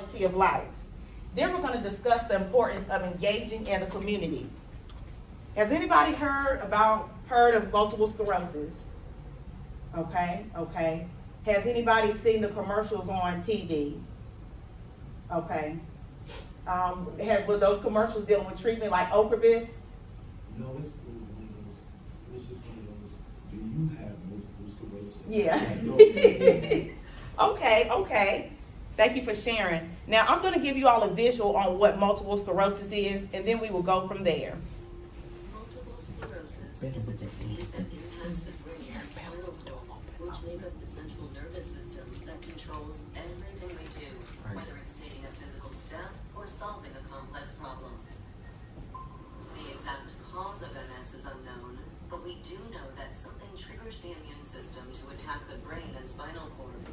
quality of life. Then we're going to discuss the importance of engaging in the community. Has anybody heard of multiple sclerosis? Okay. Has anybody seen the commercials on TV? Okay. Were those commercials dealing with treatment like Ocrevus? No, it's just one of those. Do you have multiple sclerosis? Yeah. Okay. Thank you for sharing. Now I'm going to give you all a visual on what multiple sclerosis is, and then we will go from there. Multiple sclerosis is a disease that impacts the brain and spinal cord, which make up the central nervous system that controls everything we do, whether it's taking a physical step or solving a complex problem. The exact cause of MS is unknown, but we do know that something triggers the immune system to attack the brain and spinal cord.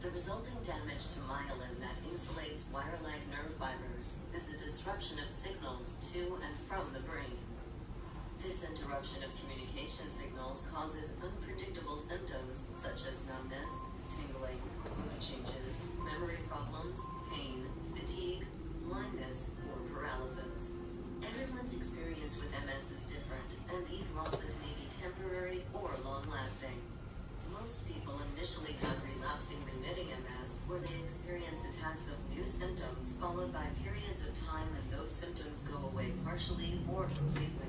The resulting damage to myelin that insulates wire-like nerve fibers is a disruption of signals to and from the brain. This interruption of communication signals causes unpredictable symptoms such as numbness, tingling, mood changes, memory problems, pain, fatigue, blindness, or paralysis. Everyone's experience with MS is different, and these losses may be temporary or long-lasting. Most people initially have relapsing-remitting MS, where they experience attacks of new symptoms followed by periods of time when those symptoms go away partially or completely.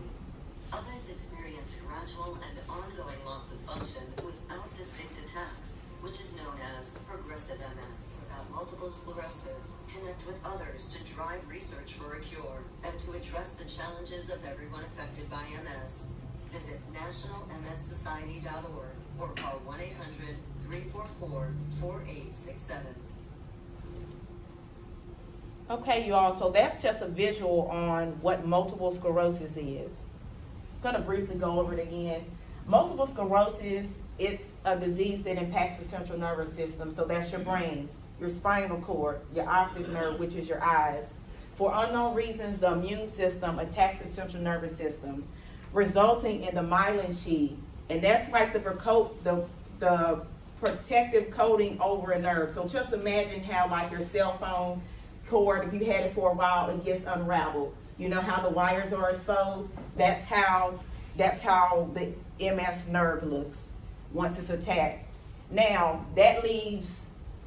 Others experience gradual and ongoing loss of function without distinct attacks, which is known as progressive MS. About multiple sclerosis, connect with others to drive research for a cure and to address the challenges of everyone affected by MS. Visit nationalmssociety.org or call 1-800-344-4867. Okay, you all, so that's just a visual on what multiple sclerosis is. I'm going to briefly go over it again. Multiple sclerosis is a disease that impacts the central nervous system. So that's your brain, your spinal cord, your optic nerve, which is your eyes. For unknown reasons, the immune system attacks the central nervous system, resulting in the myelin sheath. And that's like the protective coating over a nerve. So just imagine how like your cell phone cord, if you had it for a while, it gets unraveled. You know how the wires are exposed? That's how the MS nerve looks once it's attacked. Now, that leaves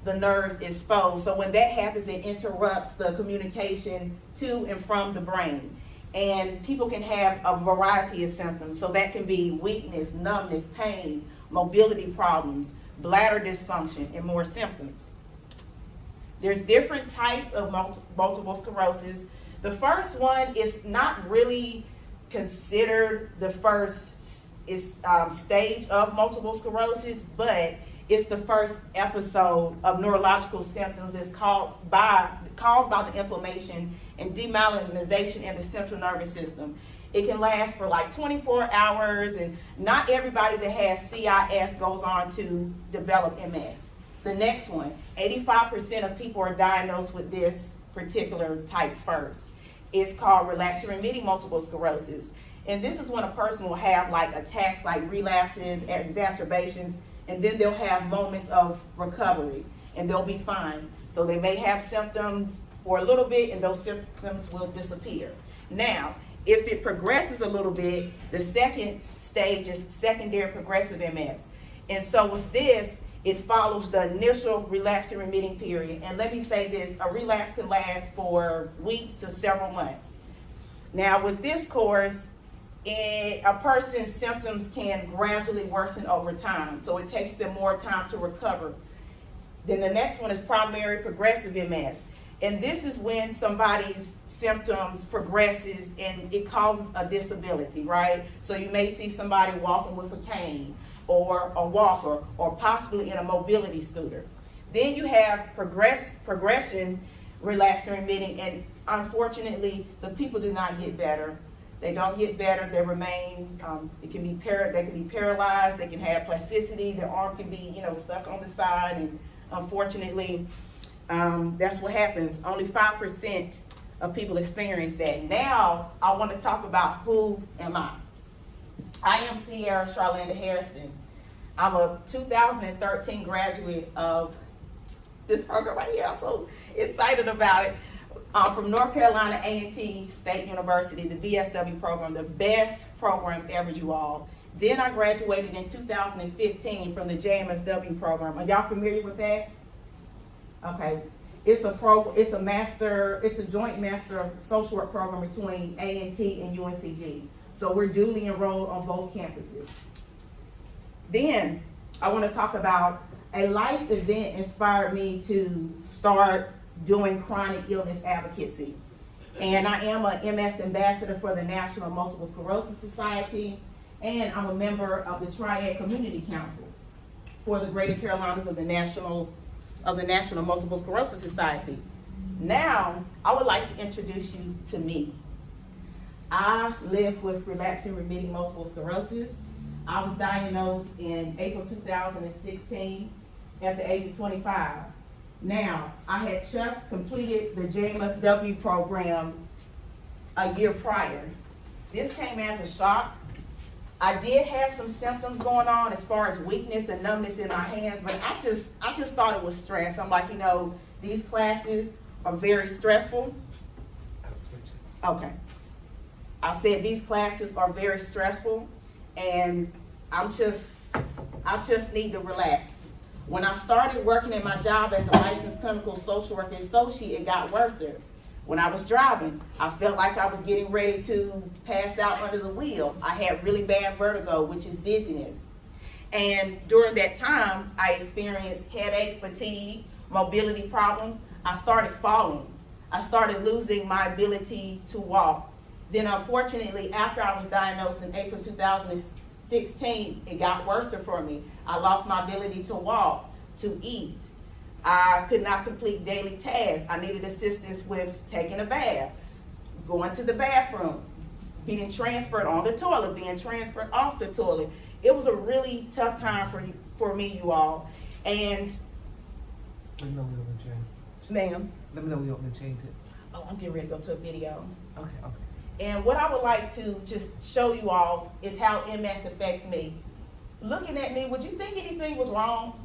the nerves exposed. So when that happens, it interrupts the communication to and from the brain. And people can have a variety of symptoms. So that can be weakness, numbness, pain, mobility problems, bladder dysfunction, and more symptoms. There's different types of multiple sclerosis. The first one is not really considered the first stage of multiple sclerosis, but it's the first episode of neurological symptoms that's caused by the inflammation and demyelinization in the central nervous system. It can last for like 24 hours, and not everybody that has CIS goes on to develop MS. The next one, 85% of people are diagnosed with this particular type first. It's called relapsing-remitting multiple sclerosis. And this is when a person will have like attacks, like relapses, exacerbations, and then they'll have moments of recovery, and they'll be fine. So they may have symptoms for a little bit, and those symptoms will disappear. Now, if it progresses a little bit, the second stage is secondary progressive MS. And so with this, it follows the initial relapsing remitting period. And let me say this, a relapse can last for weeks to several months. Now with this course, a person's symptoms can gradually worsen over time. So it takes them more time to recover. Then the next one is primary progressive MS. And this is when somebody's symptoms progresses and it causes a disability, right? So you may see somebody walking with a cane or a walker or possibly in a mobility scooter. Then you have progression, relapsing remitting, and unfortunately the people do not get better. They don't get better, they remain, they can be paralyzed, they can have plasticity, their arm can be, stuck on the side, and unfortunately, that's what happens. Only 5% of people experience that. Now, I want to talk about who am I. I am Sierra Charlanda Harrison. I'm a 2013 graduate of this program right here. I'm so excited about it. From North Carolina A&T State University, the VSW program, the best program ever, you all. Then I graduated in 2015 from the JMSW program. Are y'all familiar with that? Okay. It's a joint master of social work program between A&T and UNCG. So we're duly enrolled on both campuses. Then I want to talk about a life event inspired me to start doing chronic illness advocacy. And I am a MS ambassador for the National Multiple Sclerosis Society, and I'm a member of the Triad Community Council for the Greater Carolinas of the National Multiple Sclerosis Society. Now, I would like to introduce you to me. I live with relapsing remitting multiple sclerosis. I was diagnosed in April 2016 at the age of 25. Now, I had just completed the JMSW program a year prior. This came as a shock. I did have some symptoms going on as far as weakness and numbness in my hands, but I just thought it was stress. I'm like, these classes are very stressful. Okay. I said these classes are very stressful, and I just need to relax. When I started working at my job as a licensed clinical social worker associate, it got worse. When I was driving, I felt like I was getting ready to pass out under the wheel. I had really bad vertigo, which is dizziness. And during that time, I experienced headaches, fatigue, mobility problems. I started falling. I started losing my ability to walk. Then unfortunately, after I was diagnosed in April 2016, it got worse for me. I lost my ability to walk, to eat. I could not complete daily tasks. I needed assistance with taking a bath, going to the bathroom, being transferred on the toilet, being transferred off the toilet. It was a really tough time for me, you all. And Let me know we don't change. ma'am, Let me know we don't change it. oh, I'm getting ready to go to a video. Okay. And what I would like to just show you all is how MS affects me. Looking at me, would you think anything was wrong?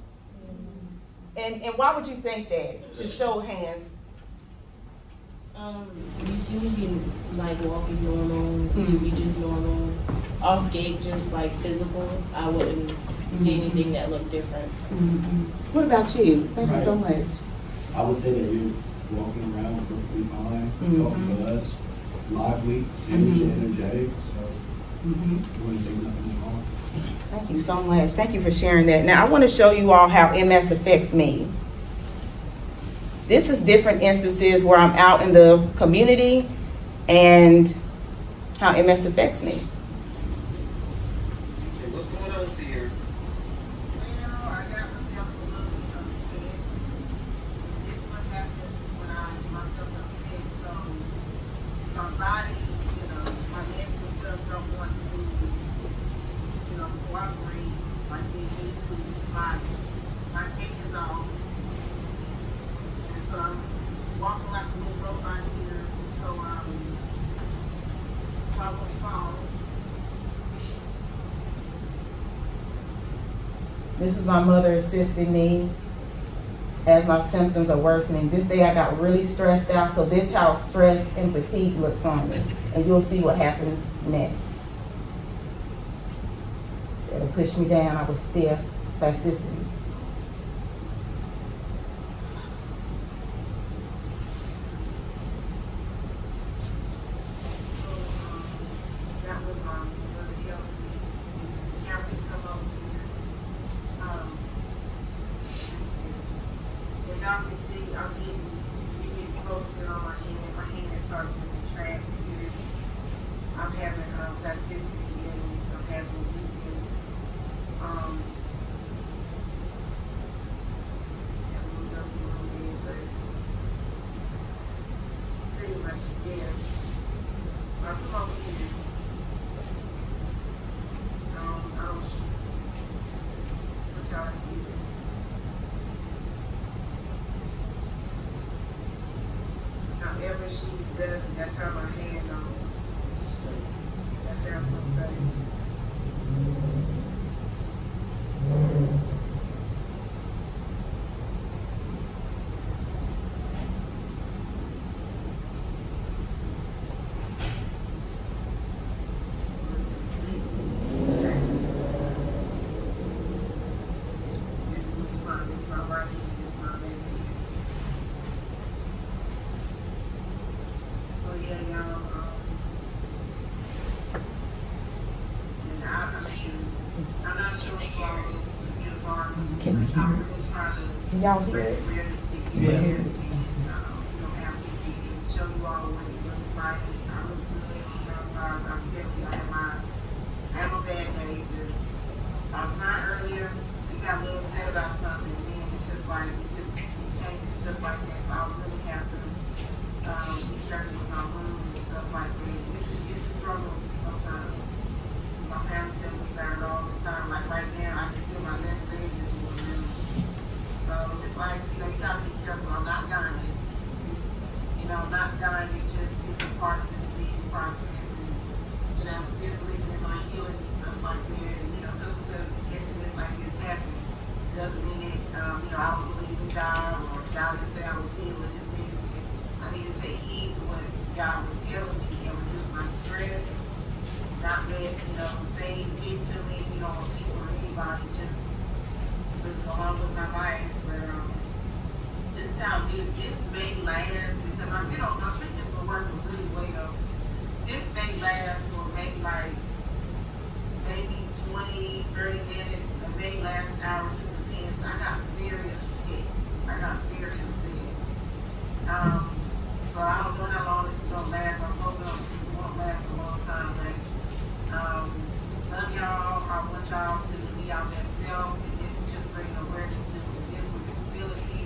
And why would you think that? Just show of hands. You see me being like walking normal, speeches normal, off gait, just like physical. I wouldn't see anything that looked different. What about you? Thank you so much. I would say that you're walking around perfectly fine, talking to us, lively, energetic, so you wouldn't think nothing is wrong. Thank you so much. Thank you for sharing that. Now I want to show you all how MS affects me. This is different instances where I'm out in the community and how MS affects me. What's going on here? Well, I got myself a little bit upset. This is what happens when I get myself upset. So my body, my legs and stuff don't want to, cooperate like they need to. My gait is off. And so I'm walking like a little robot here. So probably fall. This is my mother assisting me as my symptoms are worsening. This day I got really stressed out, so this is how stress and fatigue looks on me. And you'll see what happens next. It'll push me down. I was stiff, spasticity. That was my mother helped me. County come over here. As y'all can see, I'm getting frozen on my hand. My hand is starting to retract here. I'm having plasticity and I'm having weakness. I moved up a little bit, but pretty much stiff. I come over here. I don't want y'all to see this. However she does it, that's how my hand goes straight. That's how I'm straight. Can y'all hear it? Yes. Yes. Show you all what it looks like. I look good, I'm telling you, I have my bad days. I was not earlier, you got a little upset about something, and then it's just like, it changes just like that. So I really have to, be careful with my room and stuff like that. It's a struggle sometimes. My parents tell me about it all the time. Like right now, I can feel my left leg is moving around. So just like, you gotta be careful. I'm not dying. I'm not dying. It's a part of the disease process. And, I'm still believing in my healing and stuff like that. And, just because incidents like this happen doesn't mean that, I don't believe in God or God didn't say I was healed. It just means that I need to take heed to what God was telling me and reduce my stress. Not let, things get to me, or people or anybody, just go on with my life. But this may last because my treatment's been working really well. This may last for maybe 20, 30 minutes, or may last an hour, just depends. I got very upset. So I don't know how long this is gonna last. I'm hoping it won't last a long time, but love y'all. I want y'all to be out there self, and this is just bringing awareness to physical disability,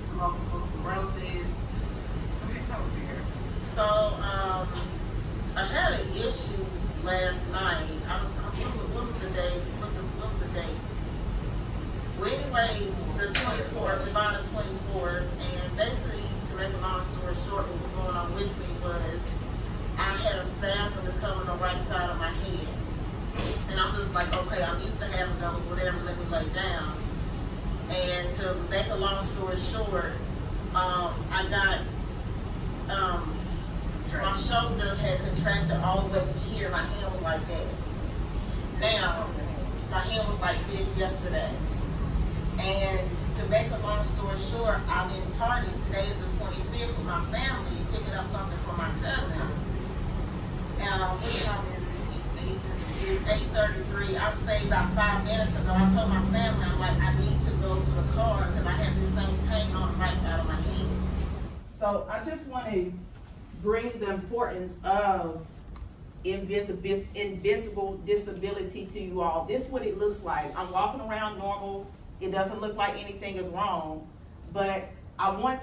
to multiple sclerosis. So, I had an issue last night. What was the day? What was the date? Well, anyways, the 24th, July the 24th, and basically, to make a long story short, what was going on with me was I had a spasm to come on the right side of my head. And I'm just like, okay, I'm used to having those, whatever, let me lay down. And to make a long story short, I got, my shoulder had contracted all the way to here. My hand was like that. Now, my hand was like this yesterday. And to make a long story short, I'm in Target. Today is the 25th with my family, picking up something for my cousin. What time is it? It's 8:33. I was saying about 5 minutes ago, I told my family, I'm like, I need to go to the car because I have this same pain on the right side of my head. So I just want to bring the importance of invisible disability to you all. This is what it looks like. I'm walking around normal. It doesn't look like anything is wrong, but I want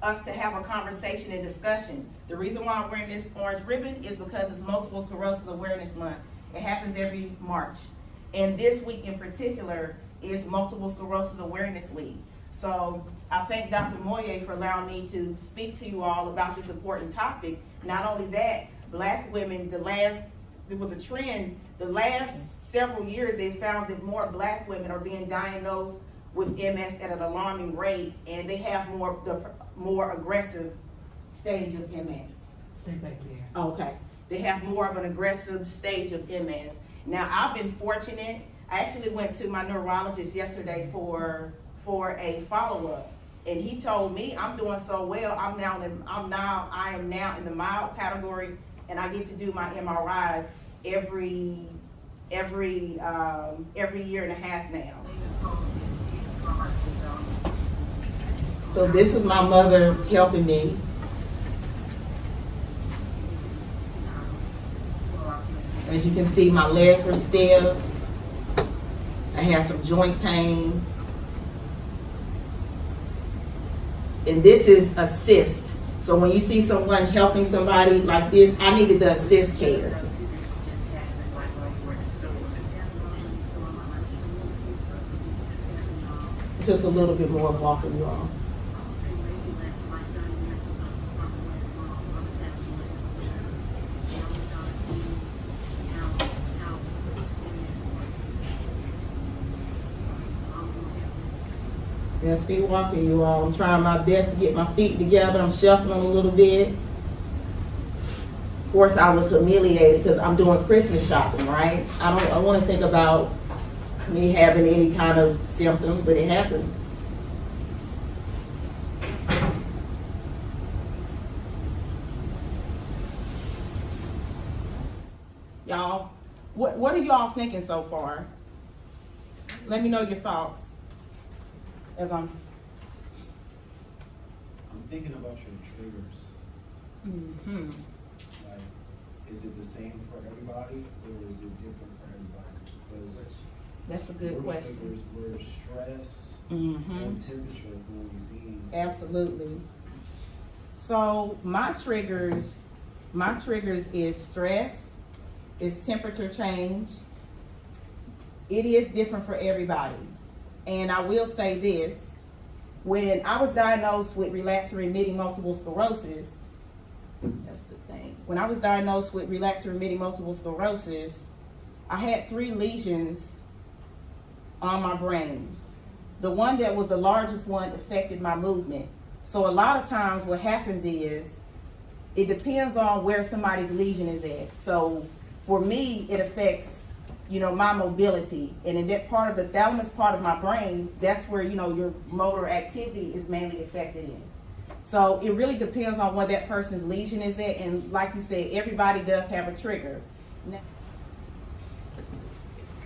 us to have a conversation and discussion. The reason why I'm wearing this orange ribbon is because it's Multiple Sclerosis Awareness Month. It happens every March. And this week in particular is Multiple Sclerosis Awareness Week. So I thank Dr. Moye for allowing me to speak to you all about this important topic. Not only that, Black women, there was a trend, the last several years they found that more Black women are being diagnosed with MS at an alarming rate, and they have the more aggressive stage of MS. Stay back there. Okay. They have more of an aggressive stage of MS. Now, I've been fortunate. I actually went to my neurologist yesterday for a follow-up, and he told me I'm doing so well. I am now in the mild category, and I get to do my MRIs every year and a half now. So this is my mother helping me. As you can see, my legs were stiff. I had some joint pain. And this is assist. So when you see someone helping somebody like this, I needed the assist care. Just a little bit more walking, you all. Let's be walking, you all. I'm trying my best to get my feet together. I'm shuffling a little bit. Of course, I was humiliated because I'm doing Christmas shopping, right? I want to think about me having any kind of symptoms, but it happens. Y'all, what are y'all thinking so far? Let me know your thoughts. As I'm thinking about your triggers. Mm-hmm. Like, is it the same for everybody, or is it different for everybody? Because That's a good your question. triggers were stress Mm-hmm. and temperature from what we've seen. Absolutely. So my triggers is stress, is temperature change. It is different for everybody. And I will say this, when I was diagnosed with relapsing remitting multiple sclerosis, that's the thing. When I was diagnosed with relapsing remitting multiple sclerosis, I had 3 lesions on my brain. The one that was the largest one affected my movement. So a lot of times what happens is, it depends on where somebody's lesion is at. So for me, it affects, my mobility. And in that part of the thalamus part of my brain, that's where, your motor activity is mainly affected in. So it really depends on where that person's lesion is at. And like you said, everybody does have a trigger. Now,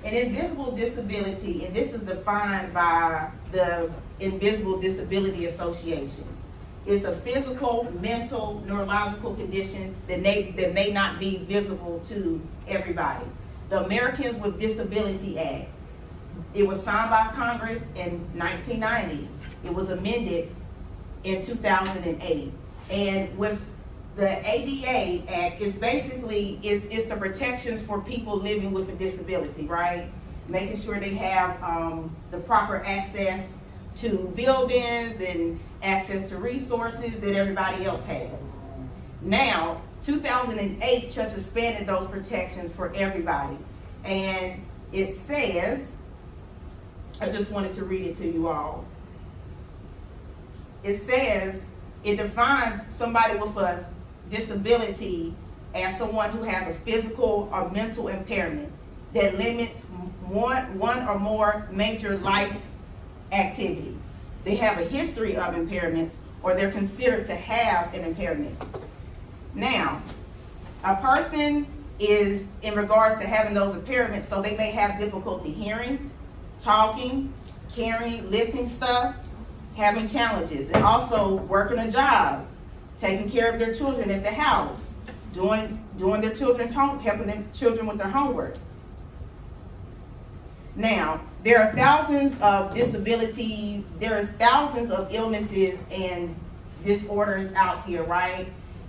an invisible disability, and this is defined by the Invisible Disability Association. It's a physical, mental, neurological condition that may not be visible to everybody. The Americans with Disability Act, it was signed by Congress in 1990. It was amended in 2008. And with the ADA Act, is basically is the protections for people living with a disability, right? Making sure they have the proper access to buildings and access to resources that everybody else has. Now, 2008 just expanded those protections for everybody. And it says, I just wanted to read it to you all. It says, it defines somebody with a disability as someone who has a physical or mental impairment that limits one or more major life activity. They have a history of impairments, or they're considered to have an impairment. Now, a person is in regards to having those impairments, so they may have difficulty hearing, talking, carrying, lifting stuff, having challenges, and also working a job, taking care of their children at the house, doing their children's home, helping their children with their homework. Now, there are thousands of disabilities, there's thousands of illnesses and disorders out here, right?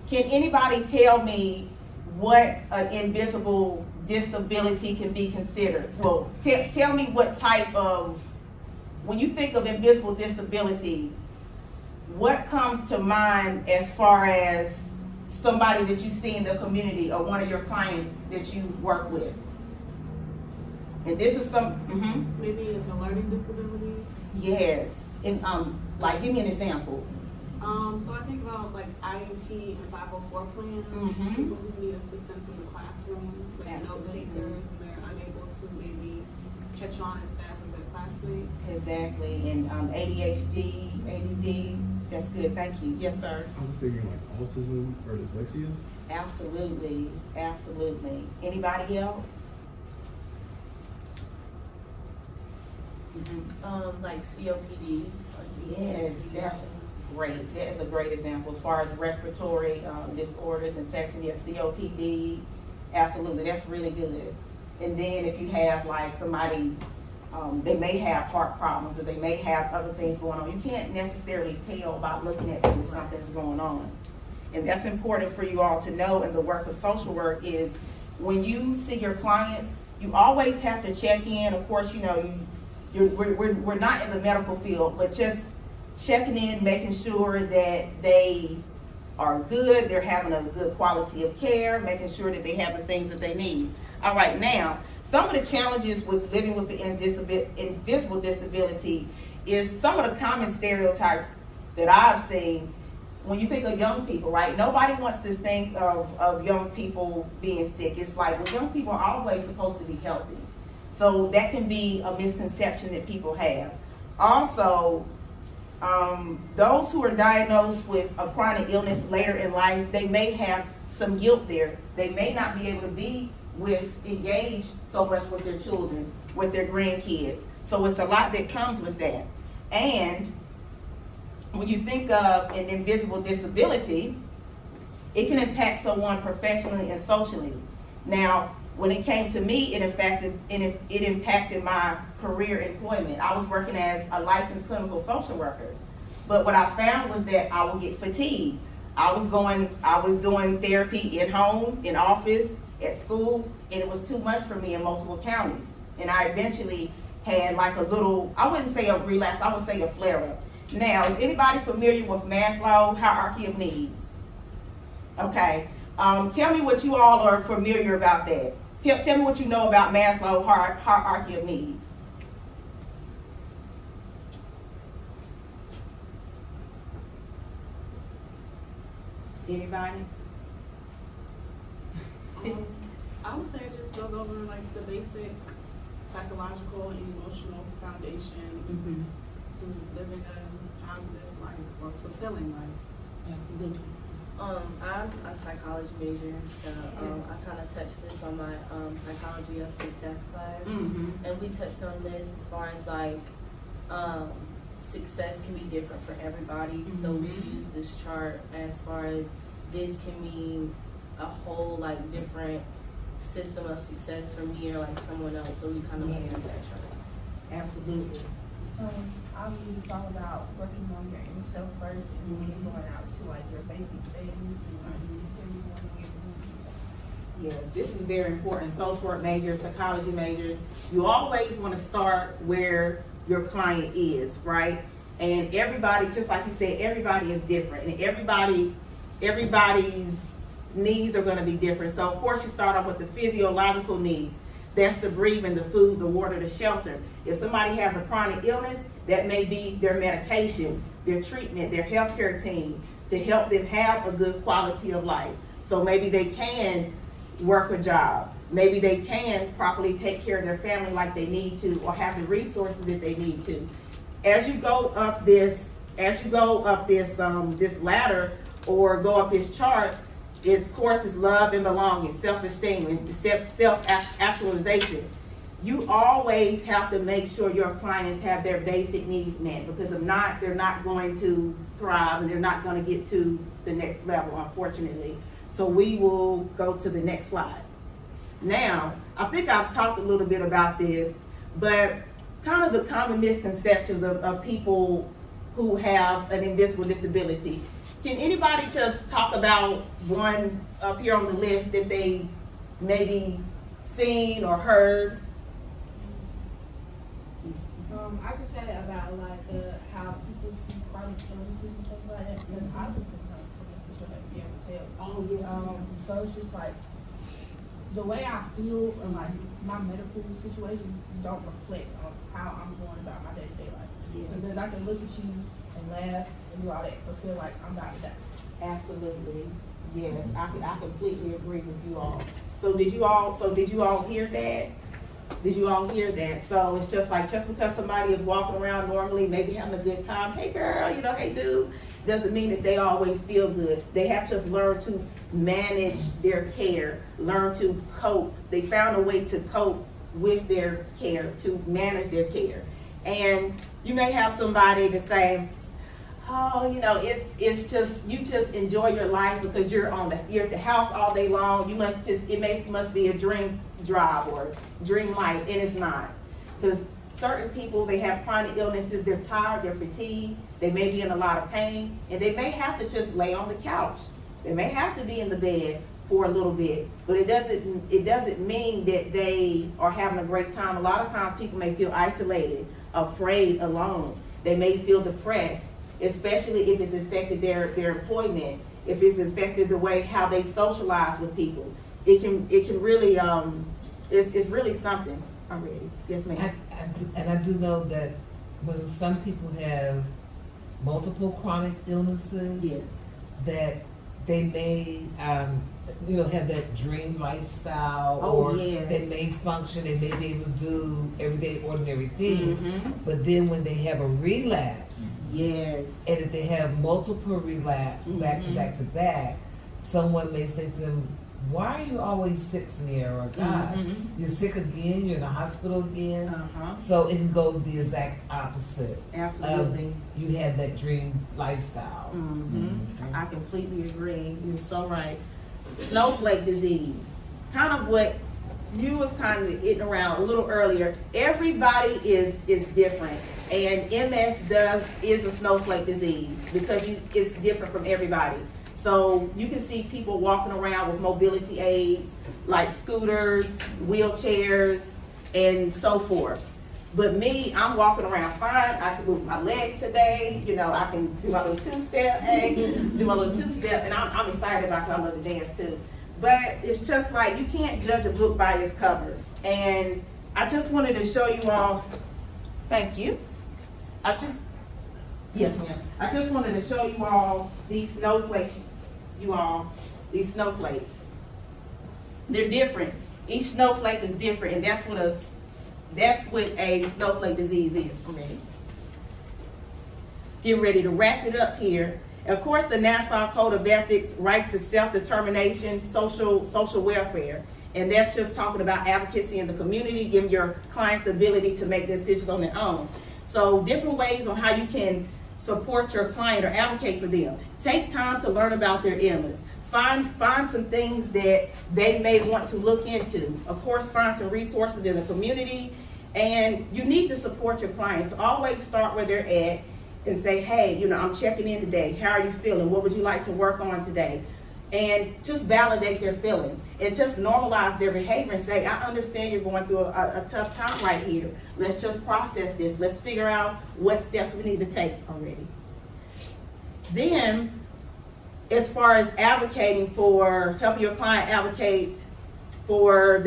Can anybody tell me what an invisible disability can be considered? Well, tell me what type of, when you think of invisible disability, what comes to mind as far as somebody that you see in the community or one of your clients that you work with? And this is Maybe it's a learning disability. yes. And like, give me an example. So I think about like IEP and 504 plans, Mhm. people who need assistance in the classroom, like note Absolutely. takers, and they're unable to maybe catch on as fast as their classmates. Exactly. And ADHD, ADD, that's good. Thank you. Yes, sir. I was thinking like autism or dyslexia. Absolutely. Absolutely. Anybody else? Like COPD. Yes, that's great. That is a great example as far as respiratory disorders, infection. Yeah, COPD. Absolutely, that's really good. And then if you have like somebody, they may have heart problems or they may have other things going on. You can't necessarily tell by looking at them if something's going on. And that's important for you all to know in the work of social work is when you see your clients, you always have to check in. Of course, we're not in the medical field, but just checking in, making sure that they are good, they're having a good quality of care, making sure that they have the things that they need. All right, now, some of the challenges with living with the invisible disability is some of the common stereotypes that I've seen. When you think of young people, right? Nobody wants to think of young people being sick. It's like, well, young people are always supposed to be healthy. So that can be a misconception that people have. Also, those who are diagnosed with a chronic illness later in life, they may have some guilt there. They may not be able to be engaged so much with their children, with their grandkids. So it's a lot that comes with that. And when you think of an invisible disability, it can impact someone professionally and socially. Now, when it came to me, it impacted my career employment. I was working as a licensed clinical social worker. But what I found was that I would get fatigued. I was doing therapy in home, in office, at schools, and it was too much for me in multiple counties. And I eventually had like a little, I wouldn't say a relapse, I would say a flare-up. Now, is anybody familiar with Maslow's hierarchy of needs? Okay, tell me what you all are familiar about that. Tell me what you know about Maslow's hierarchy of needs. Anybody? I would say it just goes over like the basic psychological and emotional foundation to living a positive life or fulfilling life. Absolutely. I'm a psychology major, so I kind of touched this on my psychology of success class, and we touched on this as far as like success can be different for everybody. So we use this chart as far as this can mean a whole like different system of success for me or like someone else. So we kind of went through that chart. Absolutely. I mean, it's all about working on your inner self first and then going out to like your basic things and Yes, this is very important. Social work majors, psychology majors, you always want to start where your client is, right? And everybody, just like you said, everybody is different, and everybody's needs are going to be different. So of course you start off with the physiological needs. That's the breathing, the food, the water, the shelter. If somebody has a chronic illness, that may be their medication, their treatment, their healthcare team to help them have a good quality of life. So maybe they can work a job. Maybe they can properly take care of their family like they need to, or have the resources that they need to. As you go up this ladder or go up this chart, its course is love and belonging, self-esteem, and self-actualization. You always have to make sure your clients have their basic needs met, because if not, they're not going to thrive and they're not going to get to the next level, unfortunately. So we will go to the next slide. Now, I think I've talked a little bit about this, but kind of the common misconceptions of people who have an invisible disability. Can anybody just talk about one up here on the list that they maybe seen or heard? I could say about like how people see chronic illnesses and stuff like that, because I was in chronic illness, so I'd be able to tell. Oh, yes. So it's just like the way I feel and like my medical situations don't reflect on how I'm going about my day-to-day life. Yes. Because I can look at you and laugh and do all that, but feel like I'm about to die. Absolutely. Yes, I completely agree with you all. So did you all hear that? Did you all hear that? So it's just like, just because somebody is walking around normally, maybe having a good time, hey girl, hey dude, doesn't mean that they always feel good. They have to learn to manage their care, learn to cope. They found a way to cope with their care, to manage their care. And you may have somebody to say, oh, it's just, you just enjoy your life because you're at the house all day long. It must be a dream job or dream life, and it's not. Because certain people, they have chronic illnesses, they're tired, they're fatigued, they may be in a lot of pain, and they may have to just lay on the couch. They may have to be in the bed for a little bit, but it doesn't mean that they are having a great time. A lot of times people may feel isolated, afraid, alone. They may feel depressed, especially if it's affected their employment, if it's affected the way how they socialize with people. It can really, it's really something already. Yes, ma'am. I do know that when some people have multiple chronic illnesses, Yes. that they may, have that dream lifestyle, Oh, or yes. they may function, they may be able to do everyday ordinary things, Mhm. but then when they have a relapse, Yes. and if they have multiple relapse back to Mhm. back to back, someone may say to them, why are you always sick, Sierra? Gosh, you're sick again, you're in the hospital again. Uh-huh. So it can go the exact opposite. Absolutely. You had that dream lifestyle. I completely agree. You're so right. Snowflake disease, kind of what you was kind of hitting around a little earlier. Everybody is different, and MS is a snowflake disease because it's different from everybody. So you can see people walking around with mobility aids like scooters, wheelchairs, and so forth. But me, I'm walking around fine. I can move my legs today. You know, I can do my little two-step, and I'm excited about it 'cause I love to dance too. But it's just like, you can't judge a book by its cover. And I just wanted to show you all, thank you. Yes, ma'am. I just wanted to show you all these snowflakes, these snowflakes. They're different. Each snowflake is different, and that's what a snowflake disease is for me. Getting ready to wrap it up here. Of course, the Nassau Code of Ethics, right to self-determination, social welfare. And that's just talking about advocacy in the community, giving your clients the ability to make decisions on their own. So different ways on how you can support your client or advocate for them. Take time to learn about their illness. Find some things that they may want to look into. Of course, find some resources in the community. And you need to support your clients. Always start where they're at and say, hey, you know, I'm checking in today. How are you feeling? What would you like to work on today? And just validate their feelings and just normalize their behavior and say, I understand you're going through a tough time right here. Let's just process this. Let's figure out what steps we need to take already. Then, as far as advocating for, helping your client advocate for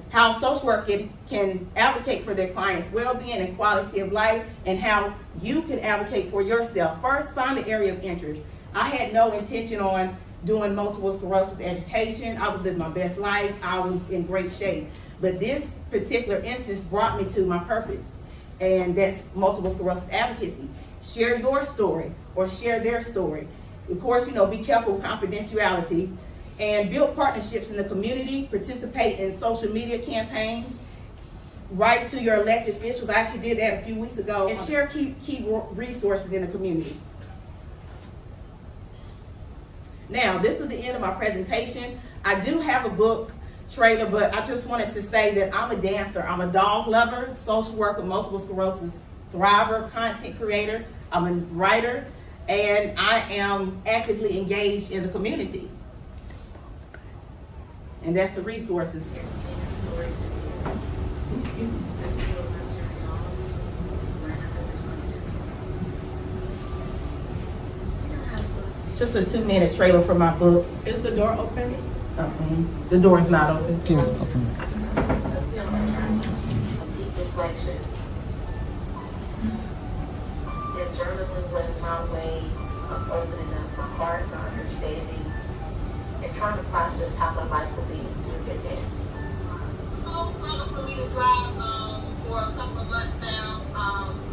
how social work can advocate for their clients' well-being and quality of life, and how you can advocate for yourself. First, find the area of interest. I had no intention on doing multiple sclerosis education. I was living my best life. I was in great shape. But this particular instance brought me to my purpose, and that's multiple sclerosis advocacy. Share your story or share their story. Of course, you know, be careful with confidentiality, and build partnerships in the community, participate in social media campaigns, write to your elected officials. I actually did that a few weeks ago, and share key resources in the community. Now, this is the end of my presentation. I do have a book trailer, but I just wanted to say that I'm a dancer. I'm a dog lover, social worker, multiple sclerosis thriver, content creator. I'm a writer, and I am actively engaged in the community. And that's the resources. There's many stories to tell. This is what my journey on. Right after this opportunity. It's just a 2-minute trailer for my book. Is the door open? The door is not open. Took me on a journey of deep reflection. And journaling was my way of opening up my heart, my understanding, and trying to process how my life will be with MS. It's a little struggle for me to drive for a couple of months now,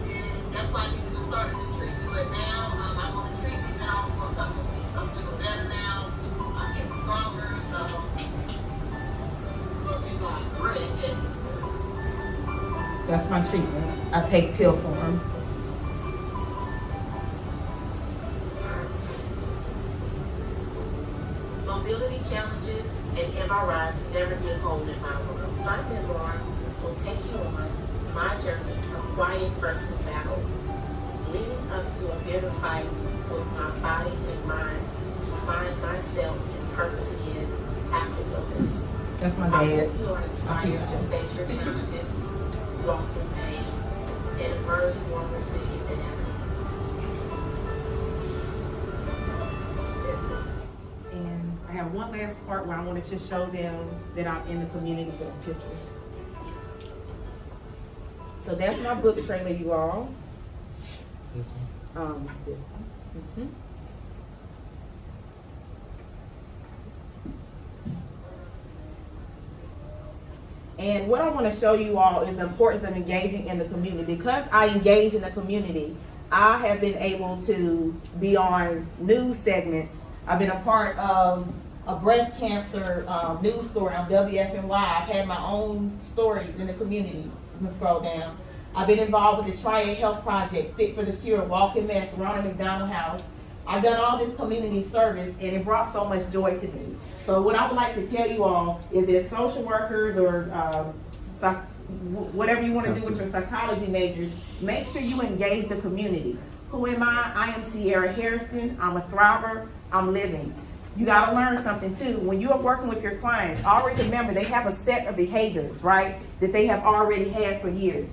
and that's why I needed to start a new treatment. But now I'm on a treatment now for a couple of weeks. I'm feeling better now. I'm getting stronger. So That's my treatment. I take pill form. Mobility challenges and MRIs never get hold in my world. My memoir will take you on my journey of quiet personal battles, leading up to a bitter fight with my body and mind to find myself and purpose again after illness. That's my I dad. hope you are inspired to face your challenges, walk through pain, and emerge more resilient than ever. And I have one last part where I wanted to show them that I'm in the community with pictures. So that's my book trailer, you all. This one. This one. And what I want to show you all is the importance of engaging in the community. Because I engage in the community, I have been able to be on news segments. I've been a part of a breast cancer news story on WFNY. I've had my own stories in the community. You can scroll down. I've been involved with the Triad Health Project, Fit for the Cure, Walk in Mass, Ronald McDonald House. I've done all this community service, and it brought so much joy to me. So what I would like to tell you all is that social workers or whatever you want to do with your psychology majors, make sure you engage the community. Who am I? I am Sierra Harrison. I'm a thriver. I'm living. You got to learn something too. When you are working with your clients, always remember they have a set of behaviors, right, that they have already had for years.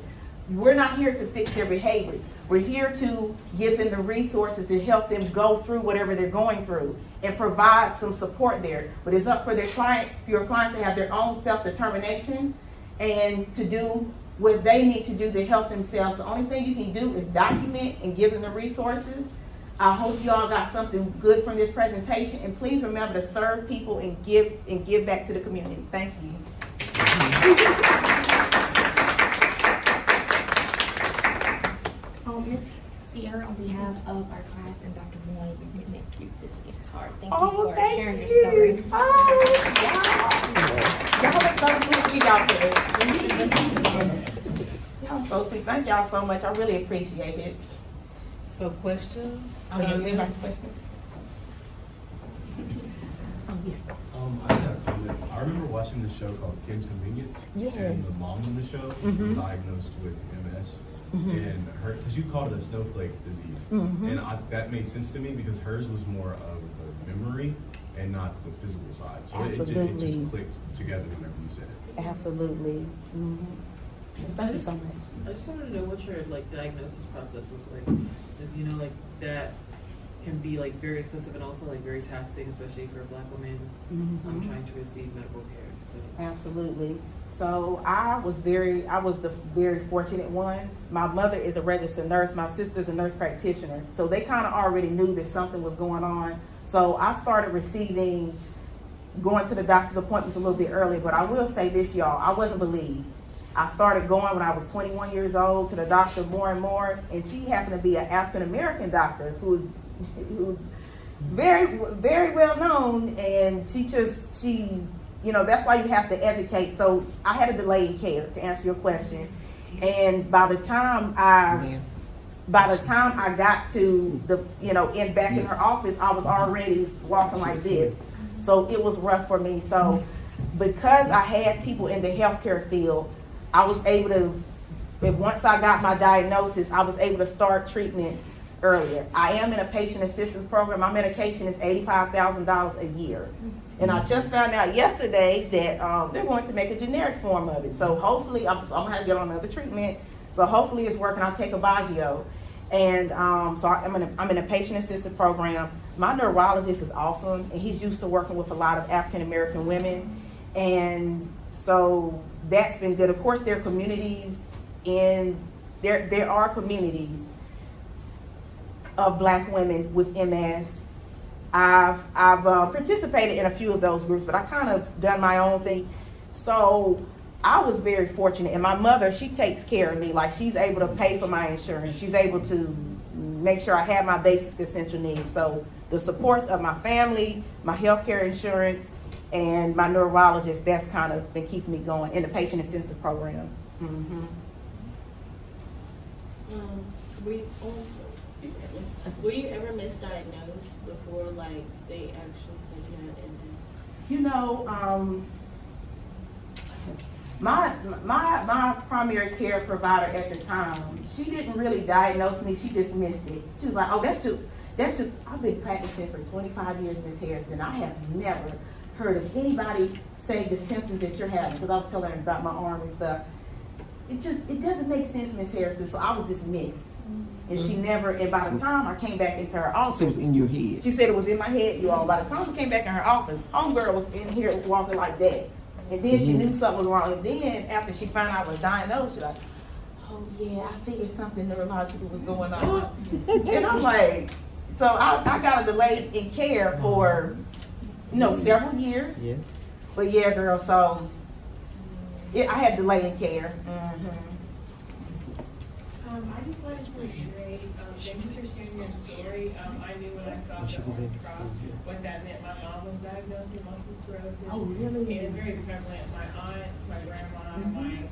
We're not here to fix their behaviors. We're here to give them the resources to help them go through whatever they're going through and provide some support there. But it's up for their clients, for your clients to have their own self-determination and to do what they need to do to help themselves. The only thing you can do is document and give them the resources. I hope you all got something good from this presentation, and please remember to serve people and give back to the community. Thank you. Miss Sierra, on behalf of our class and Dr. Moye, we present you this gift card. Thank you for sharing your story. Y'all are so sweet. Y'all so sweet. Thank y'all so much. I really appreciate it. So questions? Oh, yeah, anybody have questions? Oh, yes. I just had a comment. I remember watching this show called Kim's Convenience. Yes. And the mom on the show was diagnosed with MS. And her, because you called it a snowflake disease. And that made sense to me because hers was more of the memory and not the physical side. So it just clicked together whenever you said it. Absolutely. Thank you so much. I just wanted to know what your diagnosis process was like, because that can be very expensive and also very taxing, especially for a Black woman trying to receive medical care. So. Absolutely. So I was the very fortunate ones. My mother is a registered nurse. My sister's a nurse practitioner. So they kind of already knew that something was going on. So I started going to the doctor's appointments a little bit early. But I will say this, y'all, I wasn't believed. I started going when I was 21 years old to the doctor more and more. And she happened to be an African-American doctor who's very, very well known. And that's why you have to educate. So I had a delay in care, to answer your question. And by the time I got to back in her office, I was already walking like this. So it was rough for me. So because I had people in the healthcare field, I was able to, once I got my diagnosis, I was able to start treatment earlier. I am in a patient assistance program. My medication is $85,000 a year. And I just found out yesterday that they're going to make a generic form of it. So hopefully, I'm going to have to get on another treatment. So hopefully it's working. I'll take a Baggio. And so I'm in a patient assisted program. My neurologist is awesome, and he's used to working with a lot of African American women. And so that's been good. Of course, there are communities there are communities of Black women with MS. I've participated in a few of those groups, but I kind of done my own thing. So I was very fortunate, and my mother, she takes care of me. She's able to pay for my insurance. She's able to make sure I have my basic essential needs. So the supports of my family, my healthcare insurance, and my neurologist, that's kind of been keeping me going in the patient assistance program. Were you ever misdiagnosed before, they actually said you had MS? My primary care provider at the time, she didn't really diagnose me. She just missed it. She was like, "Oh, that's just." I've been practicing for 25 years, Ms. Harrison. I have never heard of anybody say the symptoms that you're having, because I was telling her about my arm and stuff. It doesn't make sense, Ms. Harrison. So I was dismissed. And she never, and by the time I came back into her office. It was in your head. She said it was in my head, you all. By the time I came back in her office, homegirl was in here walking like that. And then she knew something was wrong. And then after she found out I was diagnosed, she's like, "Oh yeah, I figured something neurological was going on." And I'm like, so I got a delay in care for, several years. Yeah. But yeah, girl, so I had delay in care. I just wanted to reiterate, thank you for sharing your story. I knew when I saw the orange cross, what that meant. My mom was diagnosed with multiple sclerosis. Oh, really? And it's very prevalent. My aunts, my grandma, my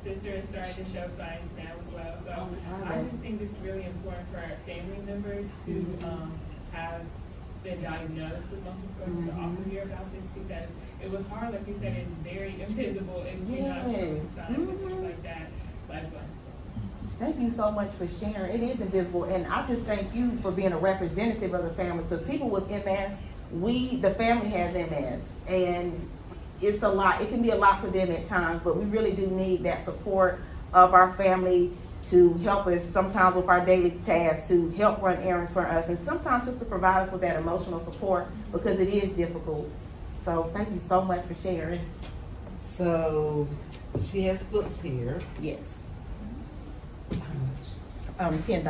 sister is starting to show signs now as well. So I just think it's really important for our family members who have been diagnosed with multiple sclerosis to also hear about this, because it was hard, like you said, it's very invisible and you're not showing signs and things like that. So I just wanted to say. Thank you so much for sharing. It is invisible, and I just thank you for being a representative of the families, because people with MS, the family has MS, and it's a lot. It can be a lot for them at times, but we really do need that support of our family to help us sometimes with our daily tasks, to help run errands for us, and sometimes just to provide us with that emotional support, because it is difficult. So thank you so much for sharing. So she has books here. Yes. How much? $10.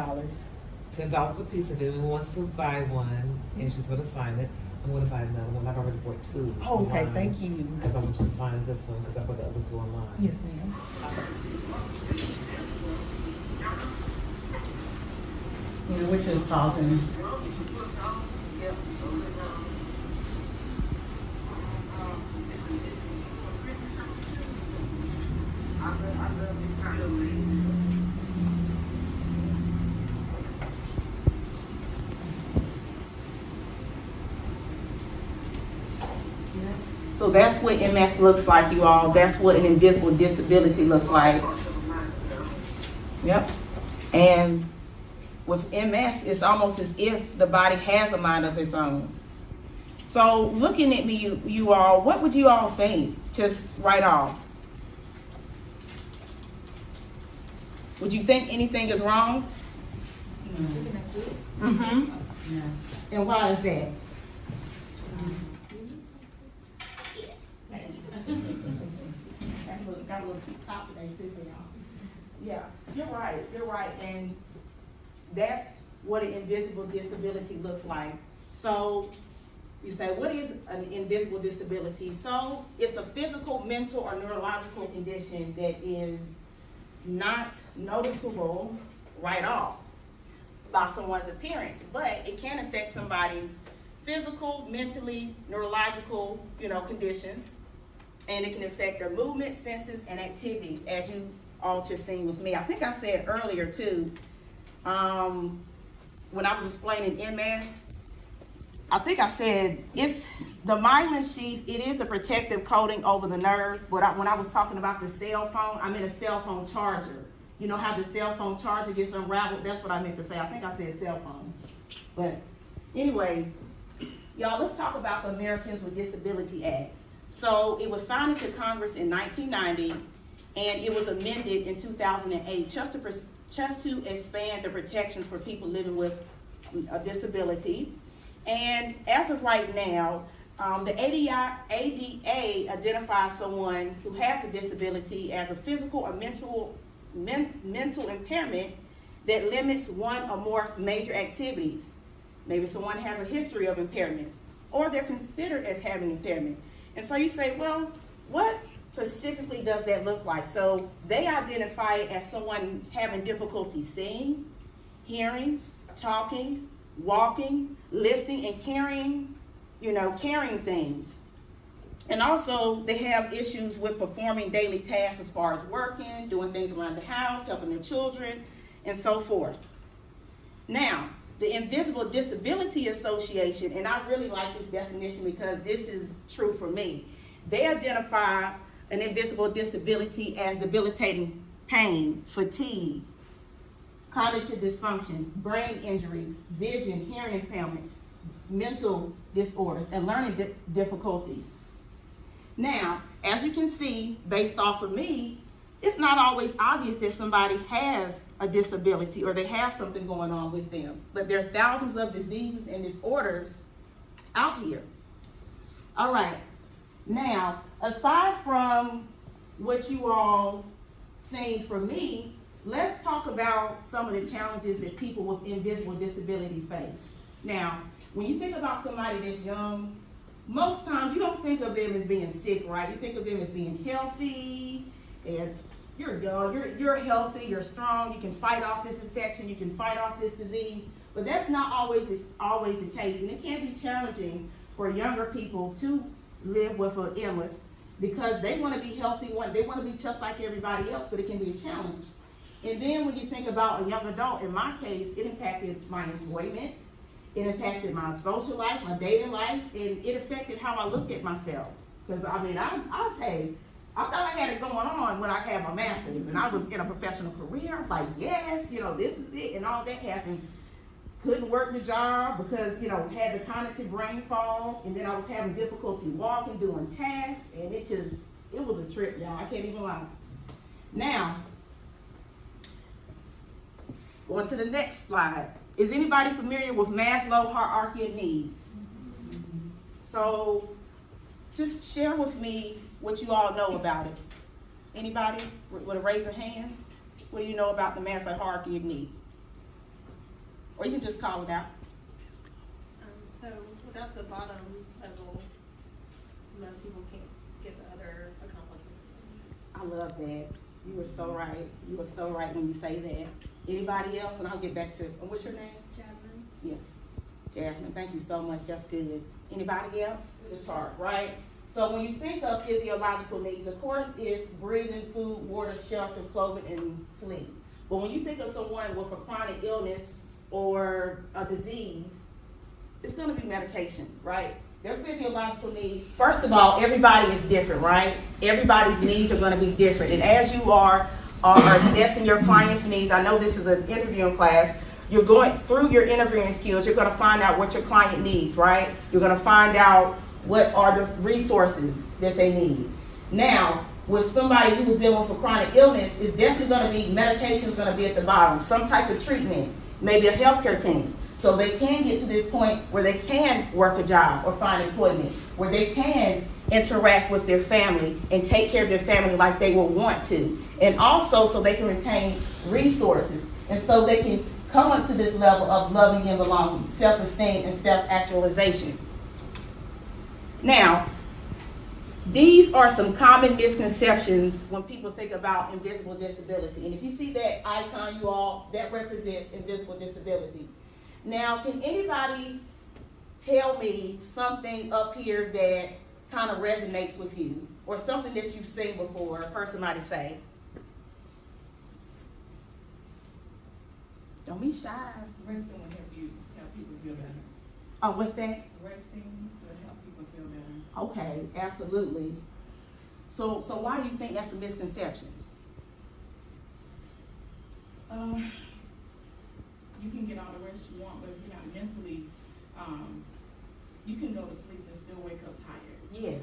$10 a piece. If anyone wants to buy one, and she's going to sign it, I'm going to buy another one. I've already bought two. Oh, okay, online, thank you. Because I want you to sign this one, because I put the other two online. Yes, ma'am. Yeah, we're just talking. So that's what MS looks like, you all. That's what an invisible disability looks like. Yep. And with MS, it's almost as if the body has a mind of its own. So looking at me, you all, what would you all think? Just right off. Would you think anything is wrong? Mm-hmm. Yeah. And why is that? Got a little top today too for y'all. Yeah, you're right, and that's what an invisible disability looks like. So you say, what is an invisible disability? So it's a physical, mental, or neurological condition that is not noticeable right off by someone's appearance, but it can affect somebody's physical, mentally, neurological, conditions. And it can affect their movement, senses, and activities, as you all just seen with me. I think I said earlier too, when I was explaining MS, I think I said it's the myelin sheath. It is the protective coating over the nerve. But when I was talking about the cell phone, I meant a cell phone charger. You know how the cell phone charger gets unraveled? That's what I meant to say. I think I said cell phone. But anyways, y'all, let's talk about the Americans with Disability Act. So it was signed into Congress in 1990, and it was amended in 2008 just to expand the protections for people living with a disability. And as of right now, the ADA identifies someone who has a disability as a physical or mental impairment that limits one or more major activities. Maybe someone has a history of impairments, or they're considered as having impairment. And so you say, well, what specifically does that look like? So they identify it as someone having difficulty seeing, hearing, talking, walking, lifting, and carrying things. And also they have issues with performing daily tasks as far as working, doing things around the house, helping their children, and so forth. Now, the Invisible Disability Association, and I really like this definition because this is true for me. They identify an invisible disability as debilitating pain, fatigue, cognitive dysfunction, brain injuries, vision, hearing impairments, mental disorders, and learning difficulties. Now, as you can see, based off of me, it's not always obvious that somebody has a disability or they have something going on with them. But there are thousands of diseases and disorders out here. All right. Now, aside from what you all seen from me, let's talk about some of the challenges that people with invisible disabilities face. Now, when you think about somebody that's young, most times you don't think of them as being sick, right? You think of them as being healthy and you're young, you're healthy, you're strong, you can fight off this infection, you can fight off this disease. But that's not always the case, and it can be challenging for younger people to live with an illness because they want to be healthy, they want to be just like everybody else, but it can be a challenge. And then when you think about a young adult, in my case, it impacted my employment, it impacted my social life, my dating life, and it affected how I looked at myself. Because I mean, I thought I had it going on when I had my master's, and I was in a professional career. I'm like, yes, this is it, and all that happened. Couldn't work the job because, had the cognitive brain fog, and then I was having difficulty walking, doing tasks, and it was a trip, y'all. I can't even lie. Now, going to the next slide. Is anybody familiar with Maslow's hierarchy of needs? So, just share with me what you all know about it. Anybody with a raise of hands? What do you know about the Maslow hierarchy of needs? Or you can just call it out. So without the bottom level, most people can't get the other accomplishments. I love that. You were so right. You were so right when you say that. Anybody else? And I'll get back to, what's your name? Jasmine? Yes. Jasmine, thank you so much. That's good. Anybody else? The chart, right? So when you think of physiological needs, of course, it's breathing, food, water, shelter, clothing, and sleep. But when you think of someone with a chronic illness or a disease, it's going to be medication, right? Their physiological needs, first of all, everybody is different, right? Everybody's needs are going to be different. And as you are assessing your client's needs, I know this is an interviewing class, you're going through your interviewing skills, you're going to find out what your client needs, right? You're going to find out what are the resources that they need. Now, with somebody who's dealing with a chronic illness, it's definitely going to be, medication is going to be at the bottom, some type of treatment, maybe a healthcare team. So they can get to this point where they can work a job or find employment, where they can interact with their family and take care of their family like they will want to. And also so they can retain resources. And so they can come up to this level of loving and belonging, self-esteem and self-actualization. Now, these are some common misconceptions when people think about invisible disability. And if you see that icon, you all, that represents invisible disability. Now, can anybody tell me something up here that kind of resonates with you, or something that you've seen before, heard somebody say? Don't be shy. Resting will help people feel better. Oh, what's that? Resting will help people feel better. Okay, absolutely. So why do you think that's a misconception? You can get all the rest you want, but if you're not mentally, you can go to sleep and still wake up tired. Yes.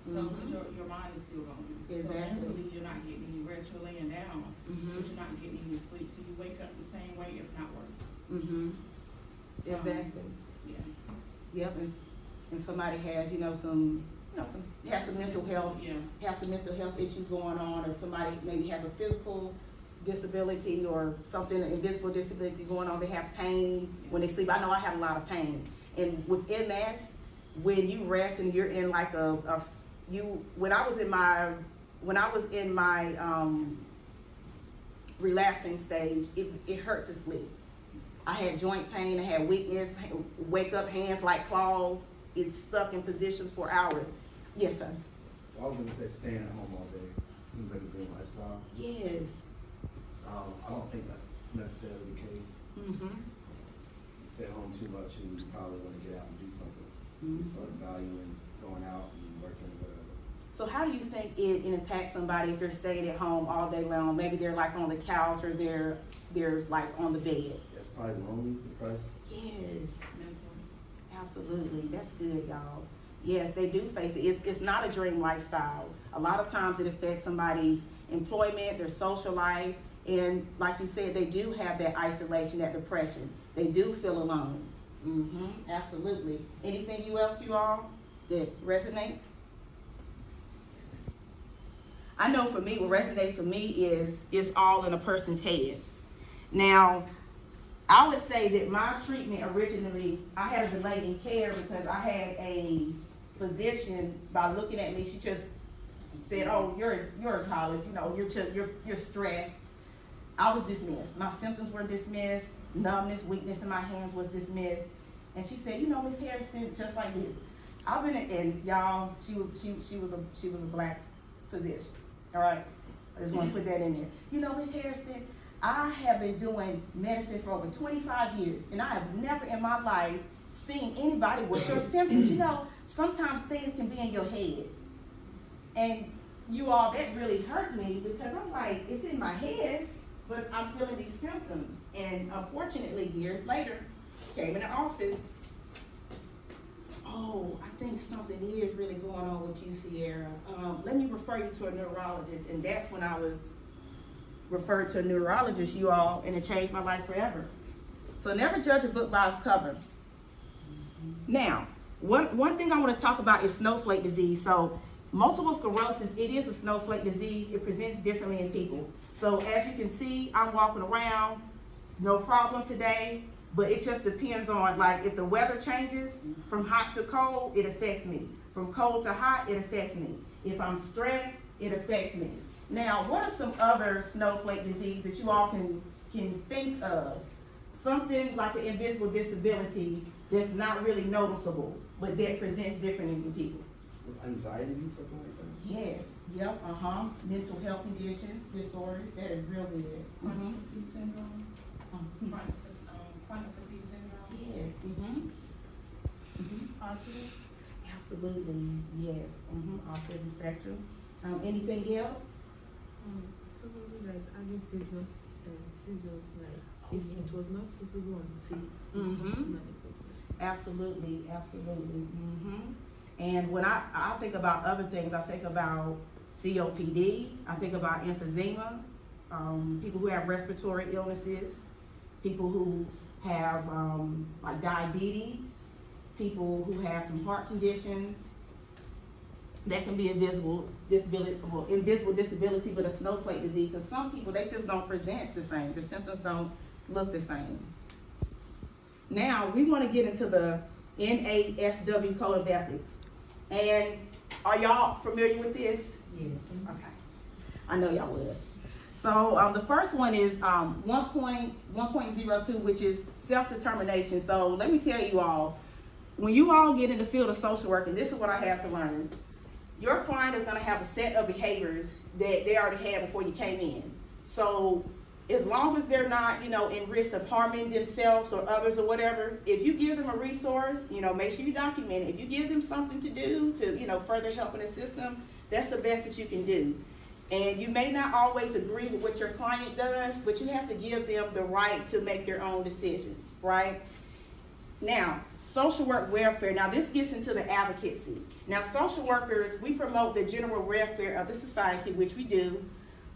So your mind is still going. Exactly. So mentally, you're not getting any rest. You're laying down, but you're not getting any sleep. So you wake up the same way, if not worse. Exactly. Yeah. Yep. And somebody has, has some mental health, have some mental health issues going on, or somebody maybe has a physical disability or something, an invisible disability going on. They have pain when they sleep. I know I have a lot of pain. And with MS, when you rest and you're in like when I was in my relapsing stage, it hurt to sleep. I had joint pain, I had weakness, wake up hands like claws. It's stuck in positions for hours. Yes, sir. I was gonna say staying at home all day seems like a good lifestyle. Yes. I don't think that's necessarily the case. You stay home too much and you probably want to get out and do something. You start valuing going out and working or whatever. So how do you think it impacts somebody if they're staying at home all day long? Maybe they're like on the couch or they're like on the bed. It's probably lonely, depressed. Yes. Absolutely. That's good, y'all. Yes, they do face it. It's not a dream lifestyle. A lot of times it affects somebody's employment, their social life, and like you said, they do have that isolation, that depression. They do feel alone. Absolutely. Anything else, you all, that resonates? I know for me, what resonates for me is it's all in a person's head. Now, I would say that my treatment originally, I had a delay in care because I had a physician, by looking at me, she just said, oh, you're in college, you know, you're stressed. I was dismissed. My symptoms were dismissed. Numbness, weakness in my hands was dismissed. And she said, you know, Miss Harrison, just like this. I've been and y'all, she was a black physician. All right, I just want to put that in there. You know, Miss Harrison, I have been doing medicine for over 25 years, and I have never in my life seen anybody with your symptoms. You know, sometimes things can be in your head, and you all, that really hurt me because I'm like, it's in my head, but I'm feeling these symptoms. And unfortunately, years later, came in the office. Oh, I think something is really going on with you, Sierra. Let me refer you to a neurologist. And that's when I was referred to a neurologist, you all, and it changed my life forever. So never judge a book by its cover. Now, one thing I want to talk about is snowflake disease. So multiple sclerosis, it is a snowflake disease. It presents differently in people. So as you can see, I'm walking around, no problem today. But it just depends on, like, if the weather changes from hot to cold, it affects me. From cold to hot, it affects me. If I'm stressed, it affects me. Now, what are some other snowflake disease that you all can think of? Something like an invisible disability that's not really noticeable, but that presents differently in people. Anxiety, something like that? Yes, yep, mental health conditions, disorders, that is real good. Fatigue syndrome. Chronic fatigue syndrome. Yes. Autism. Absolutely, yes. Autism spectrum. Anything else? So guys, I guess seizures, like it was not visible until Absolutely. And when I think about other things, I think about COPD, I think about emphysema, people who have respiratory illnesses, people who have like diabetes, people who have some heart conditions. That can be invisible disability, but a snowflake disease. Because some people, they just don't present the same. Their symptoms don't look the same. Now, we want to get into the NASW Code of Ethics. And are y'all familiar with this? Yes. Okay. I know y'all was. So the first one is 1.02, which is self-determination. So let me tell you all, when you all get in the field of social work, and this is what I had to learn, your client is going to have a set of behaviors that they already had before you came in. So as long as they're not, in risk of harming themselves or others or whatever, if you give them a resource, make sure you document it. If you give them something to do to, further help and assist them, that's the best that you can do. And you may not always agree with what your client does, but you have to give them the right to make their own decisions, right? Now, social work welfare. Now, this gets into the advocacy. Now, social workers, we promote the general welfare of the society, which we do,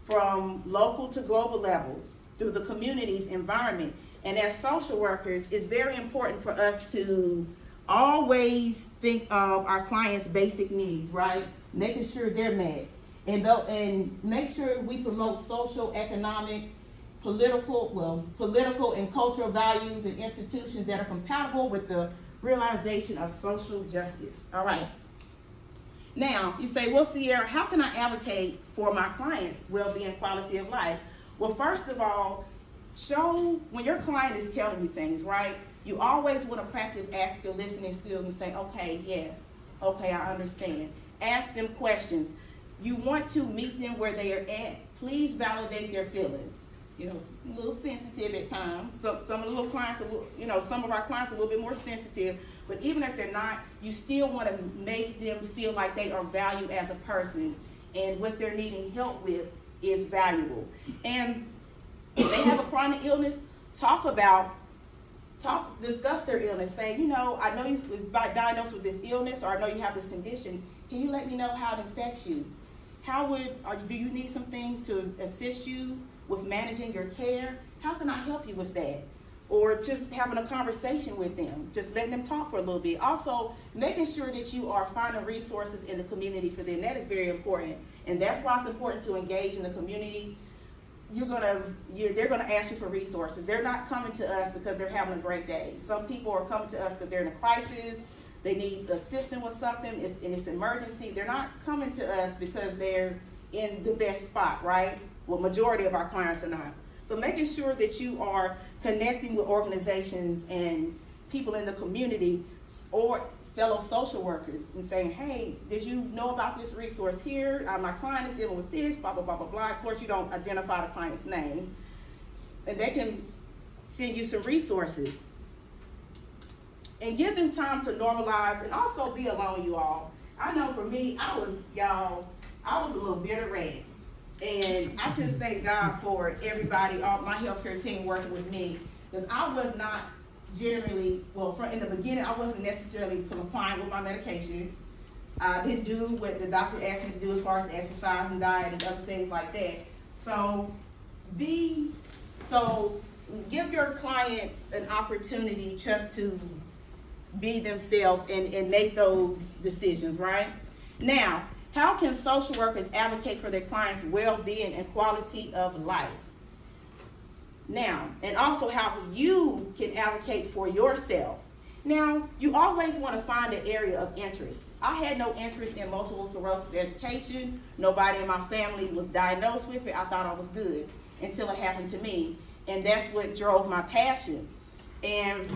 from local to global levels through the community's environment. And as social workers, it's very important for us to always think of our clients' basic needs, right? Making sure they're met. And make sure we promote social, economic, political and cultural values and institutions that are compatible with the realization of social justice. All right. Now, you say, well, Sierra, how can I advocate for my clients' well-being and quality of life? Well, first of all, show when your client is telling you things, right? You always want to practice active listening skills and say, okay, yes, okay, I understand. Ask them questions. You want to meet them where they are at. Please validate their feelings. A little sensitive at times. So some of the little clients, some of our clients are a little bit more sensitive. But even if they're not, you still want to make them feel like they are valued as a person, and what they're needing help with is valuable. And if they have a chronic illness, discuss their illness. Say, I know you was diagnosed with this illness, or I know you have this condition. Can you let me know how it affects you? Do you need some things to assist you with managing your care? How can I help you with that? Or just having a conversation with them, just letting them talk for a little bit. Also, making sure that you are finding resources in the community for them. That is very important. And that's why it's important to engage in the community. They're gonna ask you for resources. They're not coming to us because they're having a great day. Some people are coming to us because they're in a crisis. they need assistance with something, and it's emergency, they're not coming to us because they're in the best spot, right? Well, majority of our clients are not. So making sure that you are connecting with organizations and people in the community or fellow social workers and saying, hey, did you know about this resource here? My client is dealing with this, blah, blah, blah, blah, blah. Of course, you don't identify the client's name. And they can send you some resources. And give them time to normalize and also be alone, you all. I know for me, I was a little bitter rat. And I just thank God for everybody, all my healthcare team working with me. Because I was not generally, in the beginning, I wasn't necessarily complying with my medication. I didn't do what the doctor asked me to do as far as exercise and diet and other things like that. So give your client an opportunity just to be themselves and make those decisions, right? Now, how can social workers advocate for their clients' well-being and quality of life? Now, and also how you can advocate for yourself. Now, you always want to find an area of interest. I had no interest in multiple sclerosis education. Nobody in my family was diagnosed with it. I thought I was good until it happened to me. And that's what drove my passion. And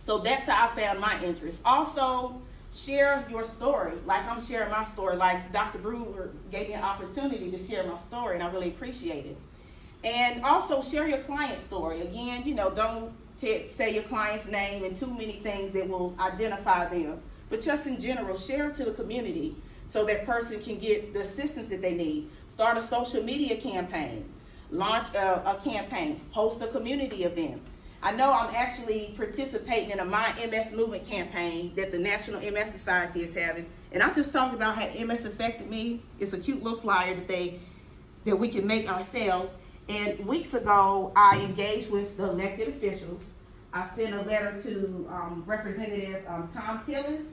so that's how I found my interest. Also, share your story. Like I'm sharing my story. Like Dr. Brewer gave me an opportunity to share my story, and I really appreciate it. And also share your client's story. Again, don't say your client's name and too many things that will identify them. But just in general, share it to the community so that person can get the assistance that they need. Start a social media campaign. Launch a campaign. Host a community event. I know I'm actually participating in a My MS Movement campaign that the National MS Society is having. And I just talked about how MS affected me. It's a cute little flyer that we can make ourselves. And weeks ago, I engaged with the elected officials. I sent a letter to Representative Tom Tillis,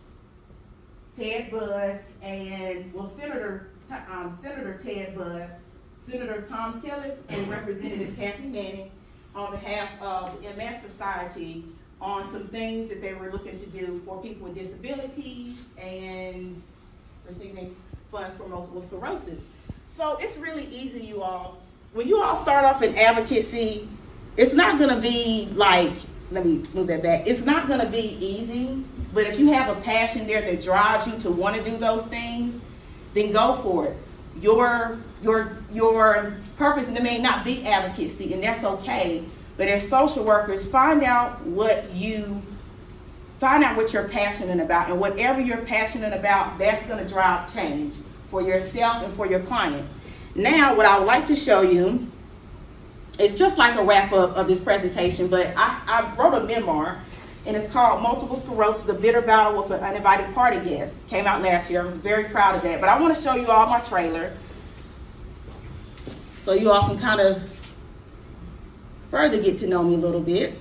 Ted Budd, and Senator Ted Budd, Senator Tom Tillis, and Representative Kathy Manning on behalf of the MS Society on some things that they were looking to do for people with disabilities and receiving funds for multiple sclerosis. So it's really easy, you all. When you all start off in advocacy, it's not going to be like, let me move that back. It's not going to be easy, but if you have a passion there that drives you to want to do those things, then go for it. Your purpose may not be advocacy, and that's okay. But as social workers, find out what you're passionate about, and whatever you're passionate about, that's going to drive change for yourself and for your clients. Now, what I would like to show you is just like a wrap up of this presentation, but I wrote a memoir, and it's called Multiple Sclerosis, The Bitter Battle with an Uninvited Party Guest. Came out last year. I was very proud of that. But I want to show you all my trailer so you all can kind of further get to know me a little bit.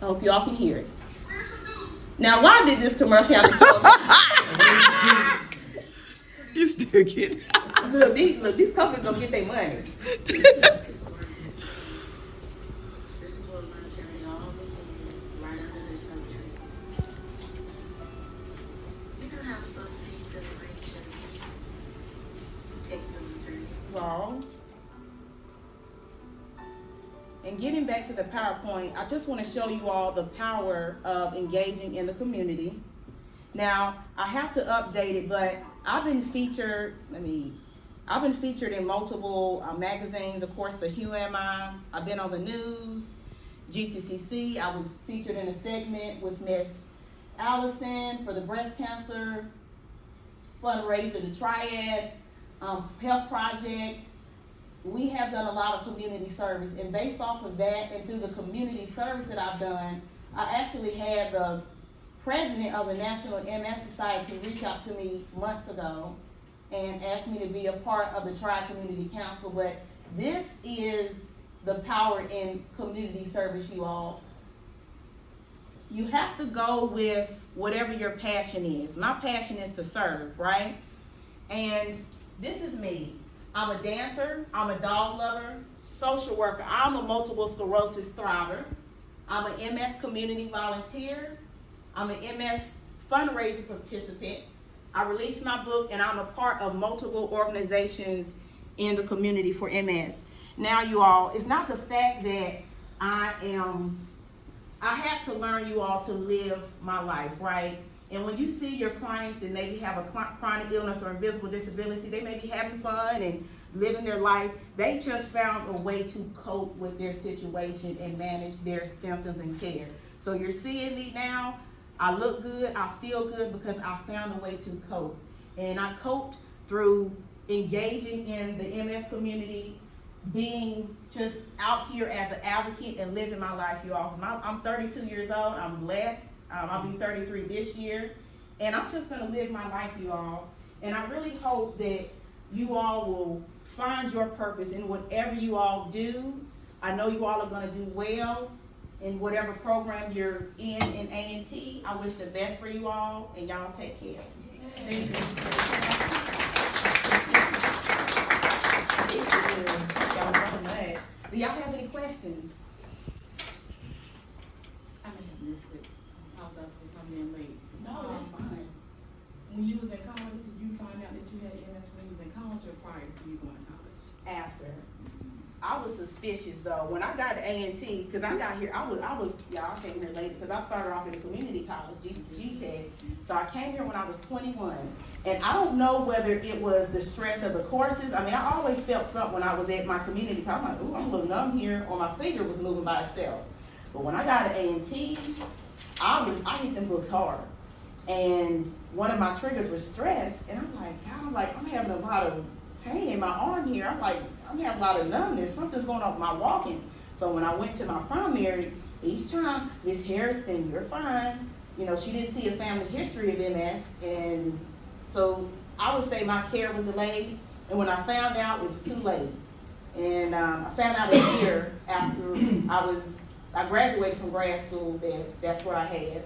I hope you all can hear it. Now, why did this commercial have to show me? You still get Look, these companies don't get their money. This is what my journey all began, right under this tree. You know how some things in life just take you on a journey? Well, and getting back to the PowerPoint, I just want to show you all the power of engaging in the community. Now, I have to update it, but I've been featured in multiple magazines. Of course, the Who Am I? I've been on the news, GTCC. I was featured in a segment with Miss Allison for the breast cancer fundraiser, the Triad Health Project. We have done a lot of community service, and based off of that and through the community service that I've done, I actually had the president of the National MS Society reach out to me months ago and asked me to be a part of the Tri-Community Council. But this is the power in community service, you all. You have to go with whatever your passion is. My passion is to serve, right? And this is me. I'm a dancer, I'm a dog lover, social worker, I'm a multiple sclerosis thriver, I'm an MS community volunteer, I'm an MS fundraising participant. I released my book, and I'm a part of multiple organizations in the community for MS. Now, you all, it's not the fact that I had to learn, you all, to live my life, right? And when you see your clients that maybe have a chronic illness or invisible disability, they may be having fun and living their life. They just found a way to cope with their situation and manage their symptoms and care. So you're seeing me now. I look good, I feel good because I found a way to cope. And I coped through engaging in the MS community, being just out here as an advocate and living my life, you all. I'm 32 years old, I'm blessed. I'll be 33 this year. And I'm just gonna live my life, you all. And I really hope that you all will find your purpose in whatever you all do. I know you all are gonna do well in whatever program you're in A&T. I wish the best for you all, and y'all take care. Thank you. Do y'all have any questions? I may have missed it. I apologize for coming in late. No, that's fine. When you was in college, did you find out that you had MS when you was in college or prior to you going to college? After. I was suspicious though. When I got to A&T, because I got here, I came here late because I started off at a community college, GTEC. So I came here when I was 21. And I don't know whether it was the stress of the courses. I mean, I always felt something when I was at my community college. I'm like, ooh, I'm a little numb here, or my finger was moving by itself. But when I got to A&T, I hit them books hard. And one of my triggers was stress. And I'm like, God, I'm having a lot of pain in my arm here. I'm having a lot of numbness. Something's going on with my walking. So when I went to my primary, each time, Miss Harrison, you're fine. You know, she didn't see a family history of MS. And so I would say my care was delayed. And when I found out, it was too late. And I found out a year after I graduated from grad school that's what I had.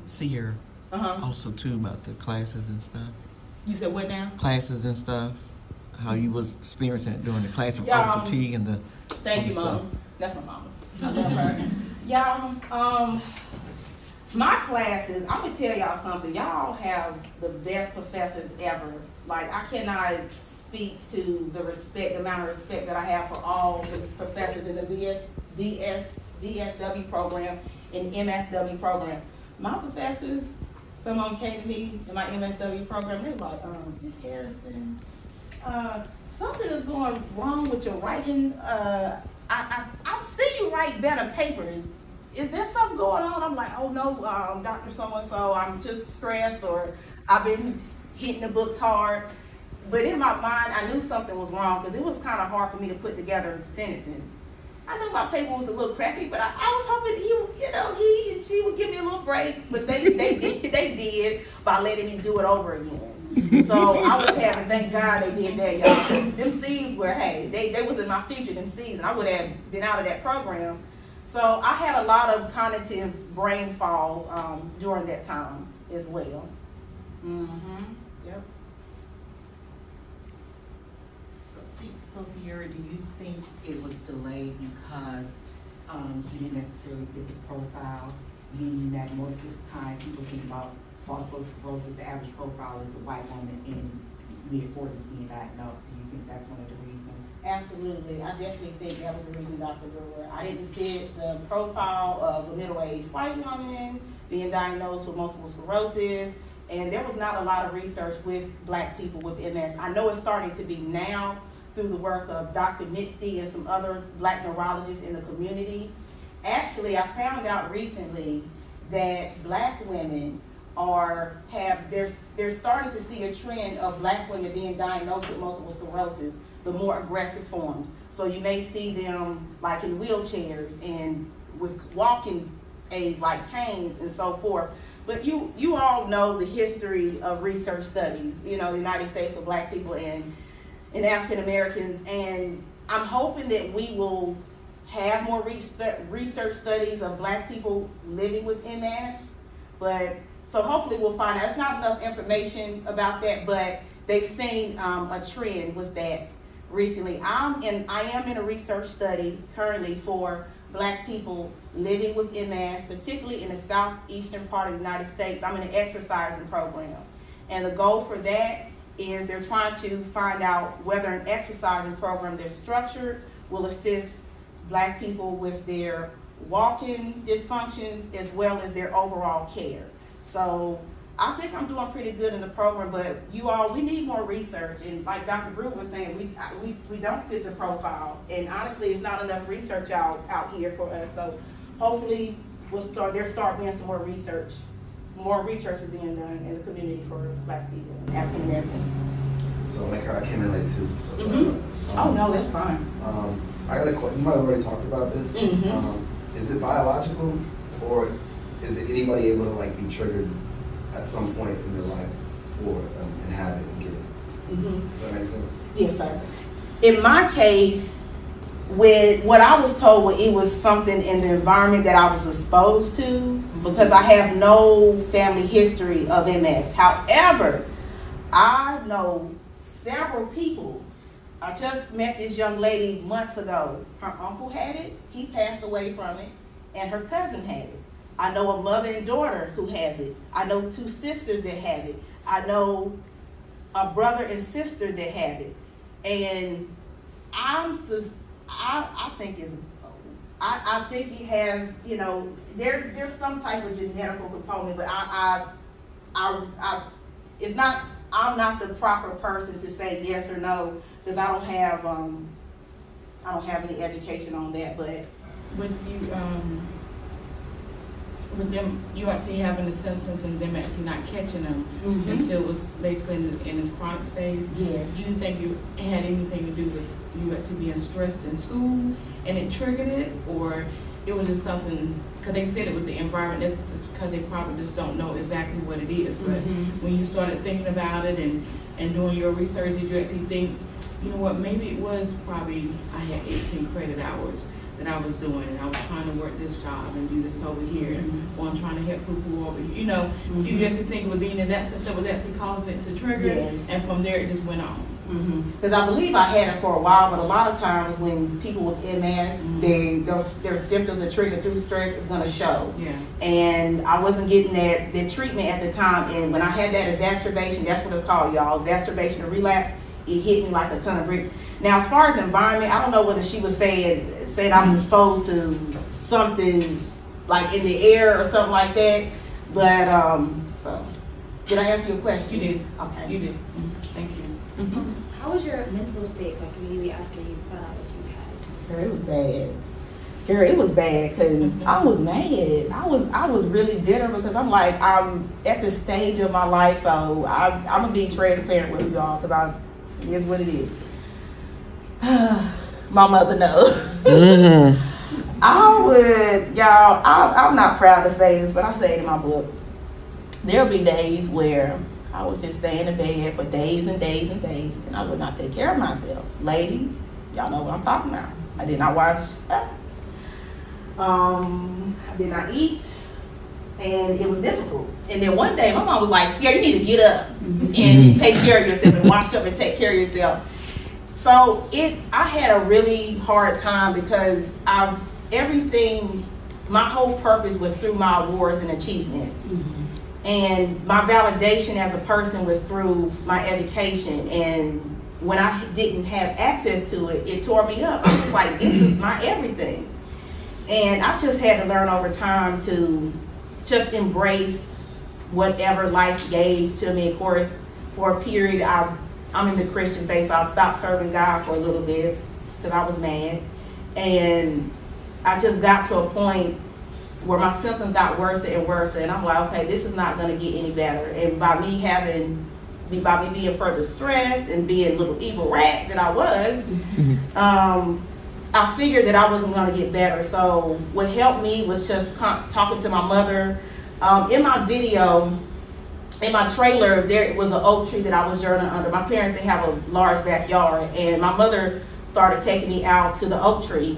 Sierra. Also too about the classes and stuff. You said what now? Classes and stuff. How you was experiencing it during the class of fatigue and the Thank you, stuff. Mom. That's my mama. I love her. Y'all, my classes, I'm gonna tell y'all something. Y'all have the best professors ever. Like, I cannot speak to the amount of respect that I have for all the professors in the VSW program and MSW program. My professors, some of them came to me in my MSW program, they were like, Miss Harrison, something is going wrong with your writing. I've seen you write better papers. Is there something going on? I'm like, oh no, Dr. So-and-so, I'm just stressed, or I've been hitting the books hard. But in my mind, I knew something was wrong because it was kind of hard for me to put together sentences. I know my paper was a little crappy, but I was hoping he and she would give me a little break. But they did by letting me do it over again. So I was having, thank God they did that, y'all. Them C's were, hey, they was in my feature, them C's, and I would have been out of that program. So I had a lot of cognitive brain fall during that time as well. Yep. So Sierra, do you think it was delayed because you didn't necessarily fit the profile, meaning that most of the time people think about multiple sclerosis, the average profile is a white woman in mid-40s being diagnosed. Do you think that's one of the reasons? Absolutely. I definitely think that was the reason, Dr. Brewer. I didn't fit the profile of a middle-aged white woman being diagnosed with multiple sclerosis, and there was not a lot of research with Black people with MS. I know it's starting to be now through the work of Dr. Mitzi and some other Black neurologists in the community. Actually, I found out recently that Black women they're starting to see a trend of Black women being diagnosed with multiple sclerosis, the more aggressive forms. So you may see them like in wheelchairs and with walking aids like canes and so forth. But you all know the history of research studies, the United States of Black people and African Americans, and I'm hoping that we will have more research studies of Black people living with MS. So hopefully we'll find out. It's not enough information about that, but they've seen a trend with that recently. I am in a research study currently for Black people living with MS, particularly in the southeastern part of the United States. I'm in an exercising program. And the goal for that is they're trying to find out whether an exercising program that's structured will assist Black people with their walking dysfunctions as well as their overall care. So I think I'm doing pretty good in the program, but you all, we need more research. And like Dr. Brew was saying, we don't fit the profile. And honestly, it's not enough research out here for us. So hopefully there'll start being some more research. More research is being done in the community for Black people, African Americans. So like I came in late too, so Mm-hmm. Oh no, that's fine. I got a question. You might have already talked about this. Mm-hmm. Is it biological, or is it anybody able to like be triggered at some point in their life for and have it and get it? Mm-hmm. Does that make sense? Yes, sir. In my case, with what I was told, it was something in the environment that I was exposed to, because I have no family history of MS. However, I know several people. I just met this young lady months ago. Her uncle had it, he passed away from it, and her cousin had it. I know a mother and daughter who has it. I know 2 sisters that have it. I know a brother and sister that have it. And I think it has, you know, there's some type of genetical component, but it's not. I'm not the proper person to say yes or no, because I don't have any education on that. But With them, you actually having the symptoms and them actually not catching them until it was basically in its chronic stage. Yes. Do you think you had anything to do with you actually being stressed in school and it triggered it, or it was just something, because they said it was the environment, that's just because they probably just don't know exactly what it is. But when you started thinking about it and doing your research, did you actually think, you know what, maybe it was probably, I had 18 credit hours that I was doing, and I was trying to work this job and do this over here, or I'm trying to help people over here. You know, you actually think it was either that stuff was actually causing it to trigger, Yes. and from there it just went on. Because I believe I had it for a while, but a lot of times when people with MS, their symptoms are triggered through stress is going to show. Yeah. And I wasn't getting that treatment at the time, and when I had that exacerbation, that's what it's called, y'all, exacerbation or relapse, it hit me like a ton of bricks. Now, as far as environment, I don't know whether she was saying I was exposed to something like in the air or something like that, but so did I answer your question? You did. Okay. You did. Thank you. How was your mental state like immediately after you found out that you had? Girl, it was bad. Girl, it was bad because I was mad. I was really bitter because I'm like, I'm at this stage of my life, so I'm gonna be transparent with y'all because it is what it is. My mother knows. I'm not proud to say this, but I say it in my book. There'll be days where I would just stay in the bed for days and days and days, and I would not take care of myself. Ladies, y'all know what I'm talking about. I did not wash up. I did not eat, and it was difficult. And then one day, my mom was like, "Sierra, you need to get up and take care of yourself and wash up and take care of yourself." So I had a really hard time because my whole purpose was through my awards and achievements. And my validation as a person was through my education. And when I didn't have access to it, it tore me up. I was like, this is my everything. And I just had to learn over time to just embrace whatever life gave to me. Of course, for a period, I'm in the Christian faith, so I stopped serving God for a little bit because I was mad. And I just got to a point where my symptoms got worse and worse, and I'm like, okay, this is not going to get any better. And by me being further stressed and being a little evil rat that I was, I figured that I wasn't going to get better. So what helped me was just talking to my mother. In my video, in my trailer, there was an oak tree that I was journaling under. My parents, they have a large backyard, and my mother started taking me out to the oak tree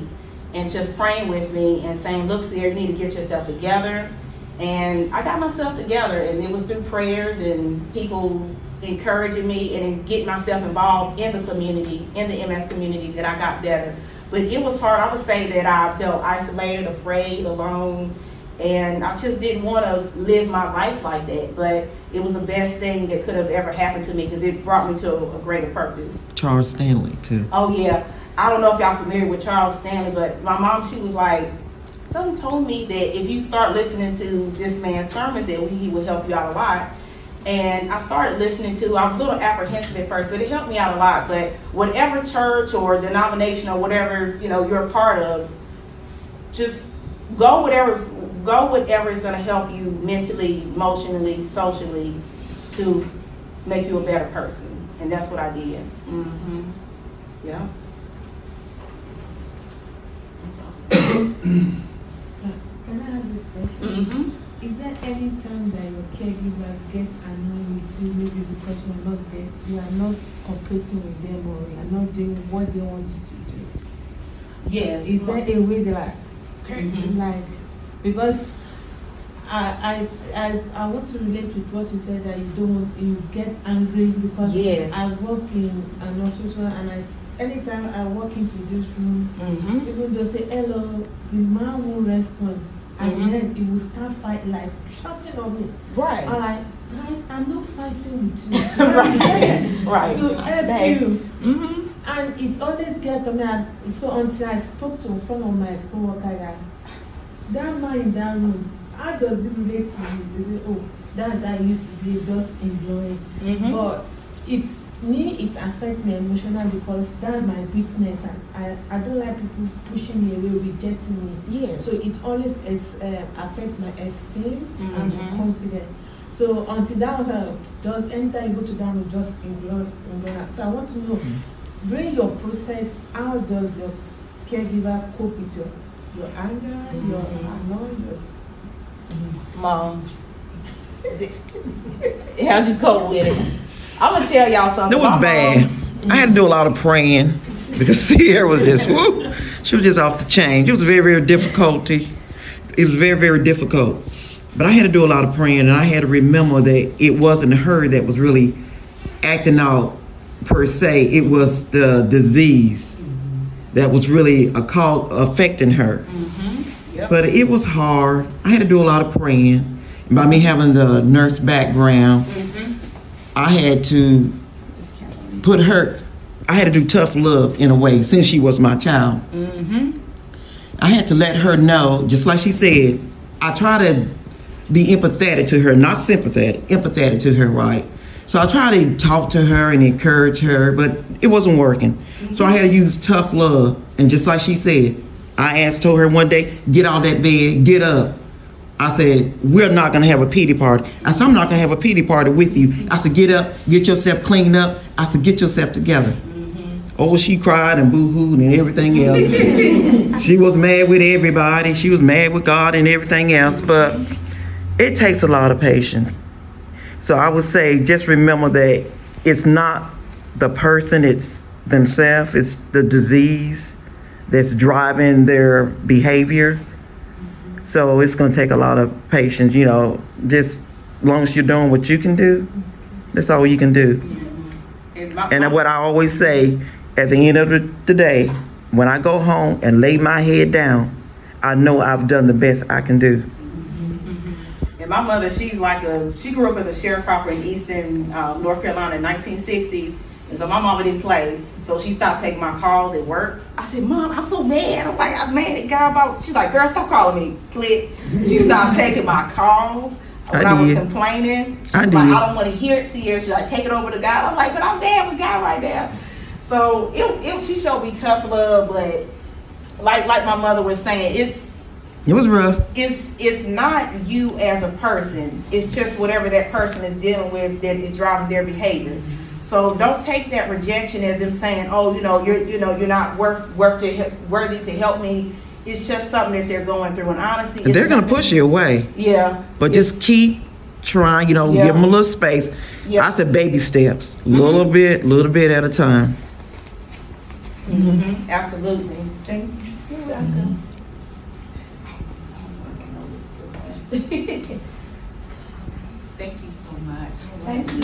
and just praying with me and saying, look, Sierra, you need to get yourself together. And I got myself together, and it was through prayers and people encouraging me and getting myself involved in the community, in the MS community, that I got better. But it was hard. I would say that I felt isolated, afraid, alone, and I just didn't want to live my life like that. But it was the best thing that could have ever happened to me because it brought me to a greater purpose. Charles Stanley too. Oh yeah, I don't know if y'all familiar with Charles Stanley, but my mom, she was like, someone told me that if you start listening to this man's sermons, that he will help you out a lot. And I started listening to, I was a little apprehensive at first, but it helped me out a lot. But whatever church or denomination or whatever, you know, you're a part of, just go whatever is going to help you mentally, emotionally, socially to make you a better person. And that's what I did. Mm-hmm. Yeah. Can I ask this question? Mm-hmm. Is there any time that your caregiver get annoyed with you, maybe because you are not there, you are not cooperating with them, or you are not doing what they want you to do? Yes. Is there a way they like, because I want to relate with what you said, that you get angry because yes. I work in an hospital, and anytime I walk into this room, even though say hello, the man won't respond. And then it will start fighting, like shouting on me. Right. I'm like, guys, I'm not fighting with you. Right. Right. To help you. And it's always get to me. So until I spoke to some of my co-workers, that man in that room, how does it relate to you? They say, oh, that's how I used to be, just enjoying. But it's me, it affects me emotionally because that's my weakness, and I don't like people pushing me away, rejecting me. Yes. So it always affects my esteem and my confidence. So until that one, just anytime you go to down, just ignore that. So I want to know, during your process, how does your caregiver cope with your anger, your annoyance? Mom, how'd you cope with it? I'm gonna tell y'all something. It was bad. I had to do a lot of praying because Sierra was just, whoop, she was just off the chain. It was very, very difficult. It was very, very difficult. But I had to do a lot of praying, and I had to remember that it wasn't her that was really acting out per se. It was the disease that was really affecting her. Yep. But it was hard. I had to do a lot of praying. And by me having the nurse background, I had to I had to do tough love in a way, since she was my child. I had to let her know, just like she said, I try to be empathetic to her, not sympathetic, empathetic to her, right? So I try to talk to her and encourage her, but it wasn't working. So I had to use tough love. And just like she said, I told her one day, get out of that bed, get up. I said, we're not gonna have a pity party. I said, I'm not gonna have a pity party with you. I said, get up, get yourself cleaned up. I said, get yourself together. Oh, she cried and boo-hooed and everything else. She was mad with everybody. She was mad with God and everything else, but it takes a lot of patience. So I would say, just remember that it's not the person, it's themselves, it's the disease that's driving their behavior. So it's going to take a lot of patience, you know, just as long as you're doing what you can do, that's all you can do. And what I always say, at the end of the day, when I go home and lay my head down, I know I've done the best I can do. And my mother, she grew up as a sharecropper in eastern North Carolina in 1960s. And so my mama didn't play. So she stopped taking my calls at work. I said, Mom, I'm so mad. I'm mad at God about, she's like, girl, stop calling me. Click. She stopped taking my calls when I was complaining. She was like, I don't want to hear it, Sierra. She's like, take it over to God. I'm like, but I'm mad with God right now. So she showed me tough love, but like my mother was saying, it was rough. It's not you as a person. It's just whatever that person is dealing with that is driving their behavior. So don't take that rejection as them saying, "Oh, you're not worthy to help me." It's just something that they're going through, and honestly, they're gonna push you away. Yeah. But just keep trying. Give them a little space. I said baby steps, little bit at a time. Absolutely. Thank you. You're welcome. Thank you so much. Thank you.